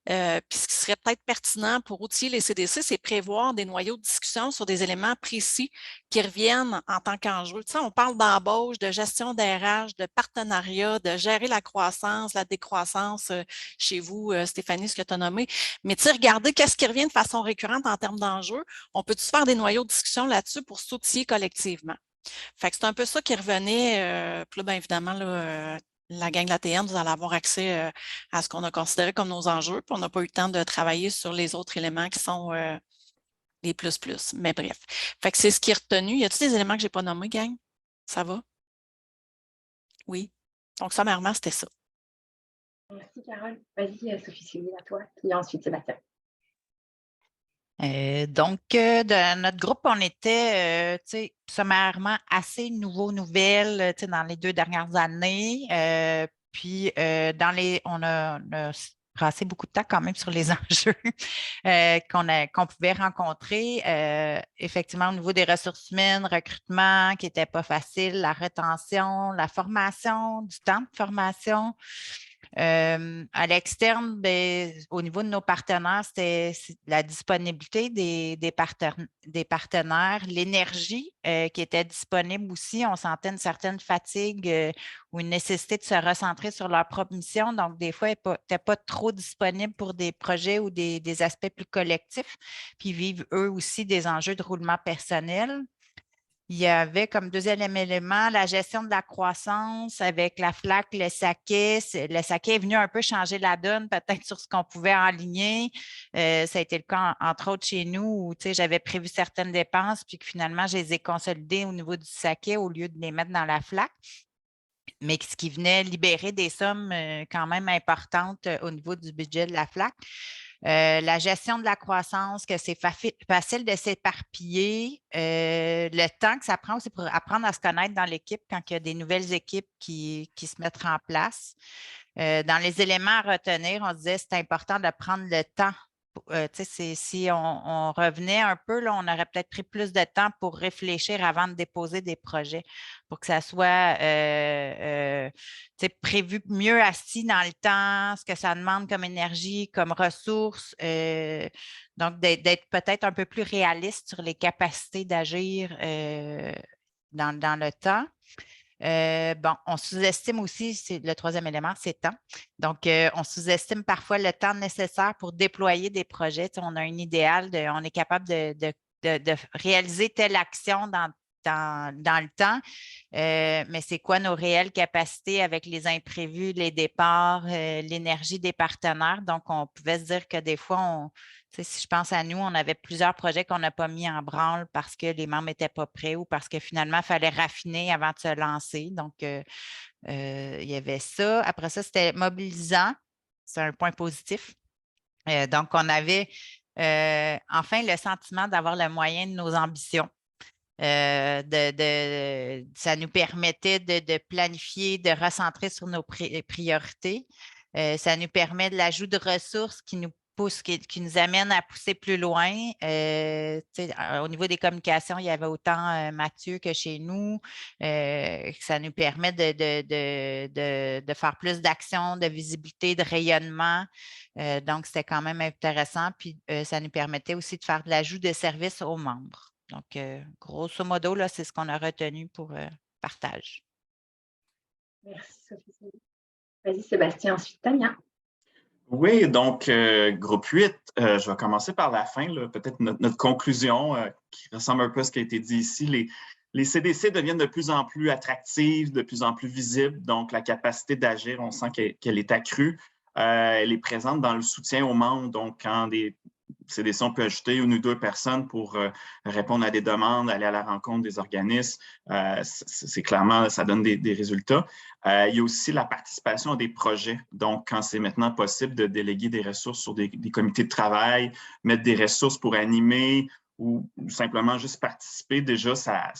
S9: Puis ce qui serait peut-être pertinent pour outiller les CDC, c'est prévoir des noyaux de discussion sur des éléments précis qui reviennent en tant qu'enjeu. Tu sais, on parle d'embauche, de gestion d'RH, de partenariat, de gérer la croissance, la décroissance chez vous, Stéphanie, ce que tu as nommé. Mais tu sais, regardez qu'est-ce qui revient de façon récurrente en termes d'enjeux. On peut-tu faire des noyaux de discussion là-dessus pour s'outiller collectivement? Fait que c'est un peu ça qui revenait. Puis là, bien évidemment, là, la gang de l'ATN, vous allez avoir accès à ce qu'on a considéré comme nos enjeux, puis on n'a pas eu le temps de travailler sur les autres éléments qui sont les plus. Mais bref. Fait que c'est ce qui est retenu. Y a-t-il des éléments que je n'ai pas nommés, gang? Ça va? Oui. Donc, sommairement, c'était ça.
S1: Merci, Carole. Vas-y, Sophie Sylvie, à toi. Puis ensuite, Sébastien.
S14: Donc, de notre groupe, on était sommairement assez nouvelles dans les 2 dernières années. Puis, on a passé beaucoup de temps quand même sur les enjeux qu'on pouvait rencontrer. Effectivement, au niveau des ressources humaines, recrutement qui n'était pas facile, la rétention, la formation, du temps de formation. À l'externe, ben, au niveau de nos partenaires, c'est la disponibilité des partenaires, l'énergie qui était disponible aussi. On sentait une certaine fatigue ou une nécessité de se recentrer sur leur propre mission. Donc, des fois, ils n'étaient pas trop disponibles pour des projets ou des aspects plus collectifs, puis vivent eux aussi des enjeux de roulement personnel. Il y avait comme deuxième élément la gestion de la croissance avec la FLAC, le saké. Le saké est venu un peu changer la donne, peut-être sur ce qu'on pouvait enligner. Ça a été le cas, entre autres, chez nous, où j'avais prévu certaines dépenses, puis que finalement, je les ai consolidées au niveau du saké au lieu de les mettre dans la FLAC. Mais ce qui venait libérer des sommes quand même importantes au niveau du budget de la FLAC. La gestion de la croissance, que c'est facile de s'éparpiller. Le temps que ça prend aussi pour apprendre à se connaître dans l'équipe quand il y a des nouvelles équipes qui se mettent en place. Dans les éléments à retenir, on disait que c'est important de prendre le temps. Si on revenait un peu, là, on aurait peut-être pris plus de temps pour réfléchir avant de déposer des projets, pour que ça soit prévu mieux assis dans le temps, ce que ça demande comme énergie, comme ressources. Donc, d'être peut-être un peu plus réaliste sur les capacités d'agir dans le temps. On sous-estime aussi, c'est le troisième élément, c'est temps. Donc, on sous-estime parfois le temps nécessaire pour déployer des projets. On a un idéal, on est capable de réaliser telle action dans le temps, mais c'est quoi nos réelles capacités avec les imprévus, les départs, l'énergie des partenaires? Donc, on pouvait se dire que des fois, si je pense à nous, on avait plusieurs projets qu'on n'a pas mis en branle parce que les membres n'étaient pas prêts ou parce que finalement, il fallait raffiner avant de se lancer. Donc, il y avait ça. Après ça, c'était mobilisant. C'est un point positif. Donc, on avait enfin le sentiment d'avoir le moyen de nos ambitions. Ça nous permettait de planifier, de recentrer sur nos priorités. Ça nous permet de l'ajout de ressources qui nous pousse, qui nous amène à pousser plus loin. Au niveau des communications, il y avait autant Mathieu que chez nous. Ça nous permet de faire plus d'actions, de visibilité, de rayonnement. Donc, c'était quand même intéressant. Puis, ça nous permettait aussi de faire de l'ajout de services aux membres. Donc, grosso modo, là, c'est ce qu'on a retenu pour partage.
S1: Merci, Sophie. Vas-y, Sébastien, ensuite Tania.
S15: Oui, donc, groupe 8, je vais commencer par la fin, peut-être notre conclusion qui ressemble un peu à ce qui a été dit ici. Les CDC deviennent de plus en plus attractives, de plus en plus visibles, donc la capacité d'agir, on sent qu'elle est accrue. Elle est présente dans le soutien aux membres, donc quand des CDC, on peut ajouter une ou deux personnes pour répondre à des demandes, aller à la rencontre des organismes. C'est clairement, ça donne des résultats. Il y a aussi la participation à des projets. Donc, quand c'est maintenant possible de déléguer des ressources sur des comités de travail, mettre des ressources pour animer ou simplement juste participer, déjà, ça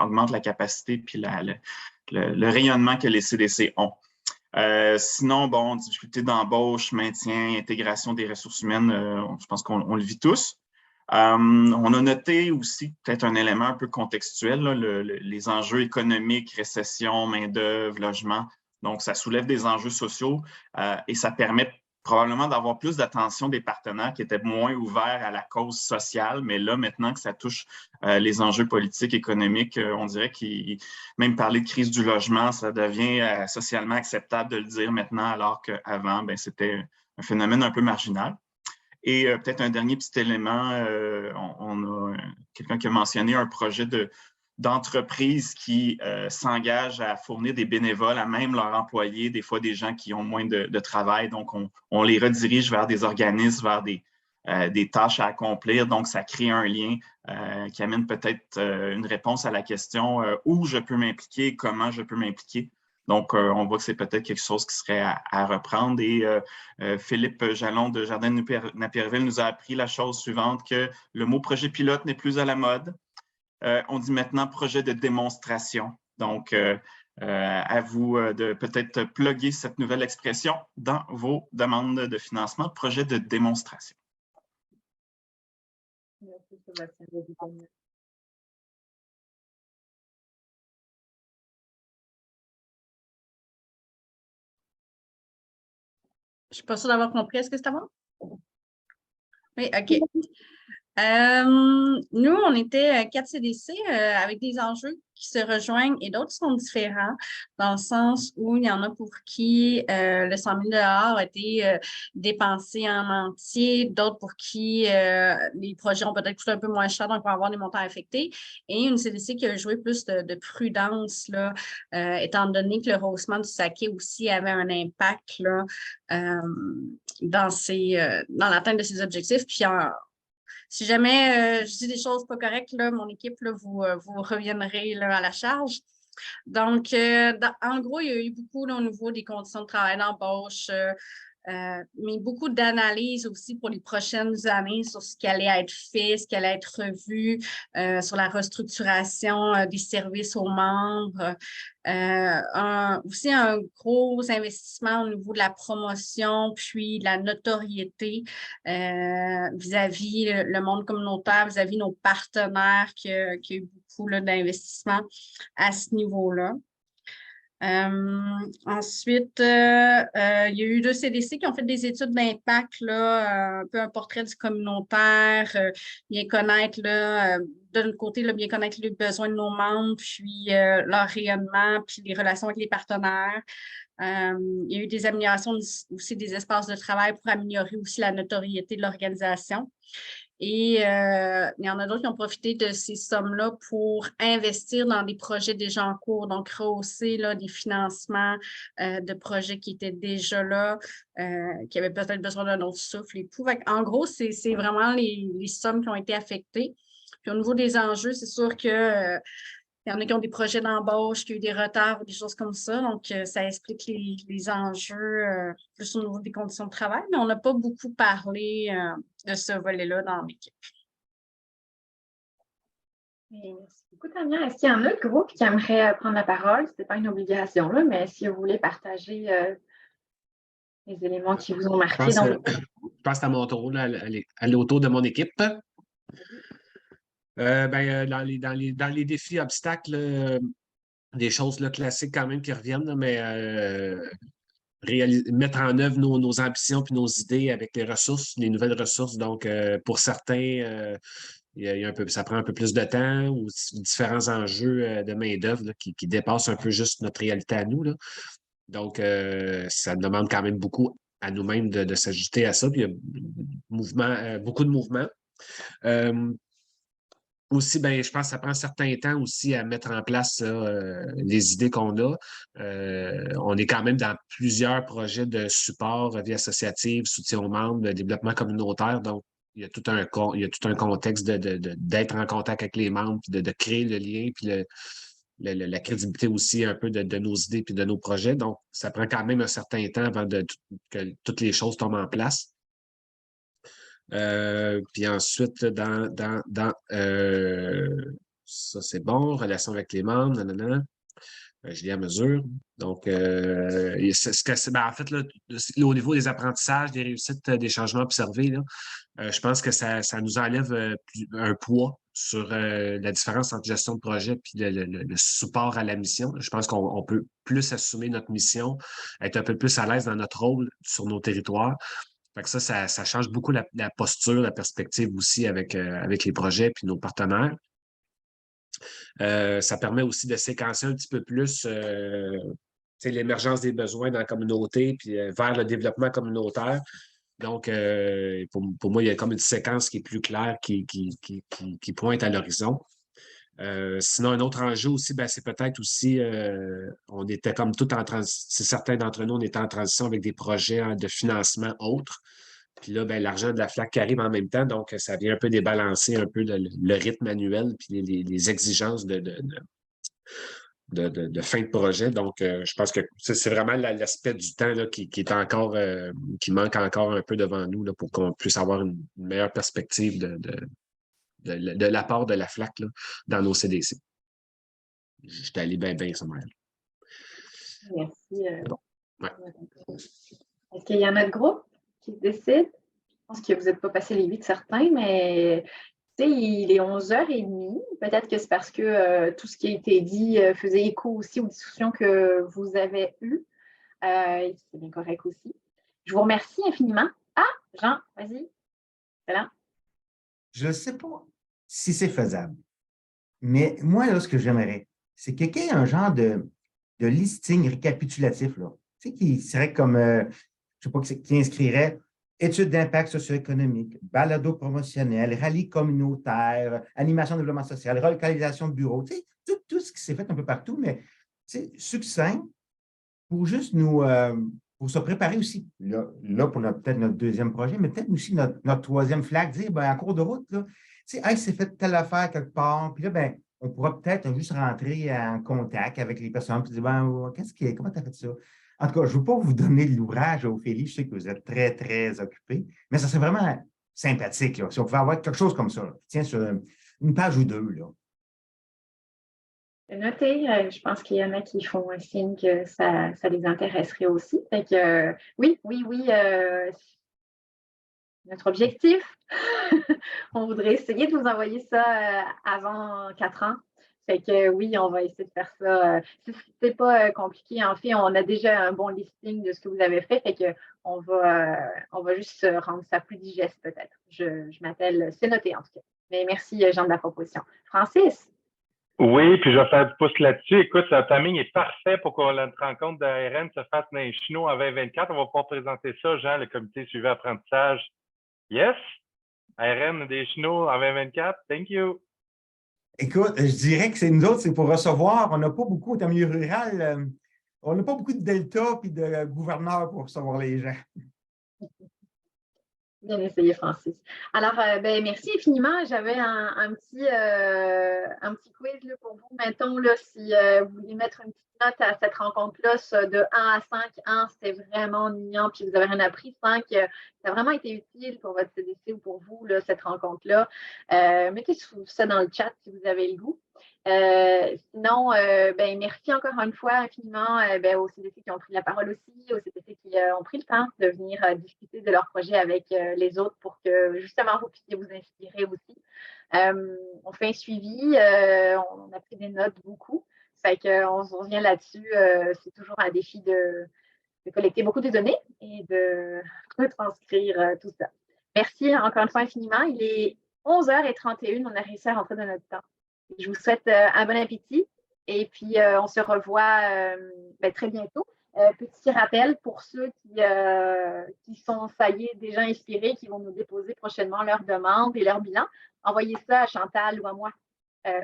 S15: augmente la capacité puis le rayonnement que les CDC ont. Sinon, difficulté d'embauche, maintien, intégration des ressources humaines, je pense qu'on le vit tous. On a noté aussi peut-être un élément un peu contextuel, les enjeux économiques, récession, main-d'œuvre, logement. Donc, ça soulève des enjeux sociaux et ça permet probablement d'avoir plus d'attention des partenaires qui étaient moins ouverts à la cause sociale, mais là, maintenant que ça touche les enjeux politiques, économiques, on dirait qu'il même parler de crise du logement, ça devient socialement acceptable de le dire maintenant, alors qu'avant, c'était un phénomène un peu marginal. Et peut-être un dernier petit élément, on a quelqu'un qui a mentionné un projet d'entreprise qui s'engage à fournir des bénévoles à même leurs employés, des fois des gens qui ont moins de travail. Donc, on les redirige vers des organismes, vers des tâches à accomplir. Donc, ça crée un lien qui amène peut-être une réponse à la question où je peux m'impliquer, comment je peux m'impliquer. Donc, on voit que c'est peut-être quelque chose qui serait à reprendre. Et Philippe Jalon de Jardin de Napierville nous a appris la chose suivante, que le mot projet pilote n'est plus à la mode. On dit maintenant projet de démonstration. Donc, à vous de peut-être plugger cette nouvelle expression dans vos demandes de financement, projet de démonstration.
S1: Merci, Sébastien.
S16: Je ne suis pas sûre d'avoir compris. Est-ce que c'est à moi? Oui, OK. Nous, on était 4 CDC avec des enjeux qui se rejoignent et d'autres sont différents dans le sens où il y en a pour qui le 100 000 a été dépensé en entier, d'autres pour qui les projets ont peut-être coûté un peu moins cher, donc on va avoir des montants affectés. Et une CDC qui a joué plus de prudence, là, étant donné que le rehaussement du saké aussi avait un impact là, dans l'atteinte de ses objectifs. Puis si jamais je dis des choses pas correctes, là, mon équipe, là, vous reviendrez là, à la charge. Donc, en gros, il y a eu beaucoup là, au niveau des conditions de travail d'embauche, mais beaucoup d'analyses aussi pour les prochaines années sur ce qui allait être fait, ce qui allait être revu, sur la restructuration des services aux membres. Aussi un gros investissement au niveau de la promotion, puis de la notoriété vis-à-vis le monde communautaire, vis-à-vis nos partenaires, qui a eu beaucoup d'investissement à ce niveau-là. Ensuite, il y a eu 2 CDC qui ont fait des études d'impact, un peu un portrait du communautaire, bien connaître, de notre côté, bien connaître les besoins de nos membres, puis leur rayonnement, puis les relations avec les partenaires. Il y a eu des améliorations aussi des espaces de travail pour améliorer aussi la notoriété de l'organisation. Et il y en a d'autres qui ont profité de ces sommes-là pour investir dans des projets déjà en cours, donc rehausser là, des financements de projets qui étaient déjà là, qui avaient peut-être besoin d'un autre souffle et tout. En gros, c'est vraiment les sommes qui ont été affectées. Puis au niveau des enjeux, c'est sûr que il y en a qui ont des projets d'embauche, qui ont eu des retards ou des choses comme ça. Donc, ça explique les enjeux plus au niveau des conditions de travail, mais on n'a pas beaucoup parlé de ce volet-là dans l'équipe.
S1: Merci beaucoup, Tania. Est-ce qu'il y a un autre groupe qui aimerait prendre la parole? Ce n'est pas une obligation, là, mais si vous voulez partager les éléments qui vous ont marqué.
S17: Je pense que c'est à mon tour, aller autour de mon équipe. Dans les défis, obstacles, des choses là, classiques quand même qui reviennent, là, mais mettre en œuvre nos ambitions et nos idées avec les ressources, les nouvelles ressources. Donc, pour certains, ça prend un peu plus de temps ou différents enjeux de main-d'œuvre qui dépassent un peu juste notre réalité à nous, là. Donc, ça demande quand même beaucoup à nous-mêmes de s'ajuster à ça. Puis, il y a beaucoup de mouvements. Aussi, je pense que ça prend un certain temps aussi à mettre en place les idées qu'on a. On est quand même dans plusieurs projets de support, vie associative, soutien aux membres, de développement communautaire. Donc, il y a tout un contexte d'être en contact avec les membres, puis de créer le lien, puis la crédibilité aussi un peu de nos idées puis de nos projets. Donc, ça prend quand même un certain temps avant que toutes les choses tombent en place. Puis ensuite, ça c'est bon, relation avec les membres, nanana. Je lis à mesure. Donc, en fait, là, au niveau des apprentissages, des réussites, des changements observés, là, je pense que ça nous enlève un poids sur la différence entre gestion de projet et le support à la mission. Je pense qu'on peut plus assumer notre mission, être un peu plus à l'aise dans notre rôle sur nos territoires. Fait que ça change beaucoup la posture, la perspective aussi avec les projets et nos partenaires. Ça permet aussi de séquencer un petit peu plus l'émergence des besoins dans la communauté puis vers le développement communautaire. Donc, pour moi, il y a comme une séquence qui est plus claire, qui pointe à l'horizon. Sinon, un autre enjeu aussi, c'est peut-être aussi, on était comme tout en transition, certains d'entre nous, on était en transition avec des projets de financement autres. Puis là, l'argent de la FLAC qui arrive en même temps, donc ça vient un peu débalancer un peu le rythme annuel puis les exigences de fin de projet. Donc, je pense que c'est vraiment l'aspect du temps là, qui est encore, qui manque encore un peu devant nous là, pour qu'on puisse avoir une meilleure perspective de l'apport de la FLAC là, dans nos CDC. Je suis allé bien sommaire.
S1: Merci.
S17: Bon. Ouais.
S1: Est-ce qu'il y a un autre groupe qui se décide? Je pense que vous n'êtes pas passé les 8 certains, mais il est 11h30. Peut-être que c'est parce que tout ce qui a été dit faisait écho aussi aux discussions que vous avez eues. C'est bien correct aussi. Je vous remercie infiniment. Ah, Jean, vas-y. C'est là.
S8: Je ne sais pas si c'est faisable, mais moi, là, ce que j'aimerais, c'est que quelqu'un ait un genre de listing récapitulatif, là. Tu sais, qui serait comme, je ne sais pas, qui inscrirait études d'impact socio-économique, balado promotionnel, rallye communautaire, animation de développement social, relocalisation de bureaux, tu sais, tout ce qui s'est fait un peu partout, mais succinct pour juste nous, pour se préparer aussi, là pour peut-être notre deuxième projet, mais peut-être aussi notre troisième flag, dire, ben, en cours de route, là, tu sais, hey, c'est fait telle affaire quelque part, puis là, ben, on pourra peut-être juste rentrer en contact avec les personnes, puis dire, ben, comment tu as fait ça? En tout cas, je ne veux pas vous donner de l'ouvrage, Ophélie, je sais que vous êtes très, très occupés, mais ça serait vraiment sympathique, là, si on pouvait avoir quelque chose comme ça, là, qui tient sur une page ou deux, là.
S1: C'est noté. Je pense qu'il y en a qui font un signe que ça les intéresserait aussi. Fait que, oui. Notre objectif, on voudrait essayer de vous envoyer ça avant 4 ans. Fait que oui, on va essayer de faire ça. C'est pas compliqué. En fait, on a déjà un bon listing de ce que vous avez fait. Fait que on va juste rendre ça plus digeste peut-être. Je m'appelle, c'est noté en tout cas. Mais merci, Jean, de la proposition. Francis?
S18: Oui, puis je vais faire du pouce là-dessus. Écoute, le timing est parfait pour que notre rencontre d'ARN se fasse dans les Chenaux en 2024. On va pouvoir présenter ça, Jean, le comité suivi apprentissage. Yes? ARN des Chenaux en 2024. Thank you.
S8: Écoute, je dirais que nous autres, c'est pour recevoir. On n'a pas beaucoup, au milieu rural, on n'a pas beaucoup de delta puis de gouverneurs pour recevoir les gens.
S1: Bien essayé, Francis. Alors, merci infiniment. J'avais un petit quiz là, pour vous. Mettons, là, si vous voulez mettre une petite note à cette rencontre-là, de 1 à 5, 1, c'était vraiment ennuyant, puis vous n'avez rien appris. 5, ça a vraiment été utile pour votre CDC ou pour vous, là, cette rencontre-là. Mettez ça dans le chat si vous avez le goût. Sinon, merci encore une fois infiniment aux CDC qui ont pris la parole aussi, aux CDC qui ont pris le temps de venir discuter de leur projet avec les autres pour que justement vous puissiez vous inspirer aussi. On fait un suivi, on a pris des notes beaucoup, fait qu'on se revient là-dessus. C'est toujours un défi de collecter beaucoup de données et de retranscrire tout ça. Merci encore une fois infiniment. Il est 11h31, on a réussi à rentrer dans notre temps. Je vous souhaite un bon appétit et puis on se revoit très bientôt. Petit rappel pour ceux qui sont, ça y est, déjà inspirés, qui vont nous déposer prochainement leurs demandes et leur bilan. Envoyez ça à Chantal ou à moi,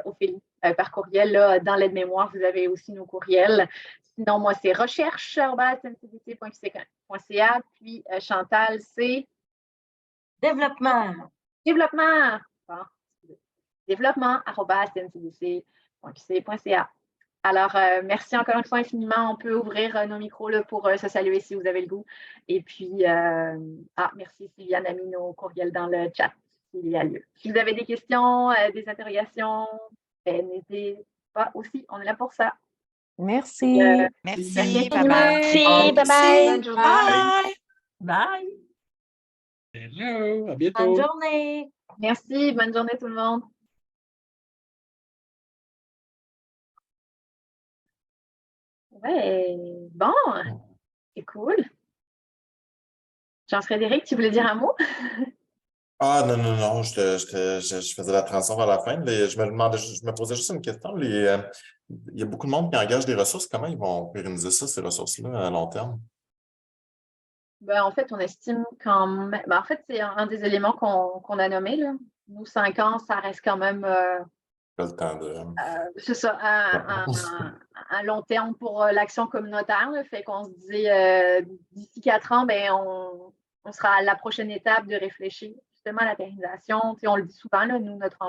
S1: Ophélie, par courriel. Là, dans l'aide-mémoire, vous avez aussi nos courriels. Sinon, moi, c'est recherche@ncdc.qc.ca. Puis Chantal, c'est
S3: développement.
S1: Bon. développement@ncdc.qc.ca. Alors, merci encore une fois infiniment. On peut ouvrir nos micros là, pour se saluer si vous avez le goût. Et puis, merci Sylviane a mis nos courriels dans le chat s'il y a lieu. Si vous avez des questions, des interrogations, n'hésitez pas aussi. On est là pour ça.
S4: Merci.
S14: Merci.
S1: Bye-bye.
S3: Merci.
S1: Bye-bye.
S3: Bonne journée.
S14: Bye.
S17: Hello, à bientôt.
S3: Bonne journée.
S1: Merci. Bonne journée tout le monde. Ouais, bon, c'est cool. Jean-Frédéric, tu voulais dire un mot?
S19: Ah non, je faisais la transition vers la fin. Je me posais juste une question. Il y a beaucoup de monde qui engage des ressources. Comment ils vont pérenniser ça, ces ressources-là, à long terme?
S1: En fait, on estime quand même. En fait, c'est un des éléments qu'on a nommé. Là. Nous, 5 ans, ça reste quand même.
S19: Pas le temps de.
S1: C'est ça, un long terme pour l'action communautaire. Là. Fait qu'on se disait d'ici 4 ans, on sera à la prochaine étape de réfléchir justement à la pérennisation. On le dit souvent, là, nous, notre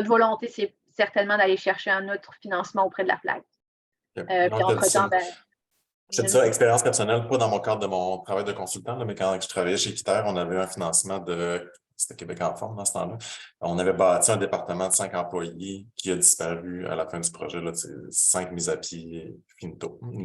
S1: volonté, c'est certainement d'aller chercher un autre financement auprès de la FLAG. Puis entre-temps,
S19: je te dis ça, expérience personnelle, pas dans mon cadre de mon travail de consultant, là, mais quand je travaillais chez Équiterre, on avait un financement c'était Québec en forme dans ce temps-là. On avait bâti un département de 5 employés qui a disparu à la fin du projet, là, 5 mises à pied, finito.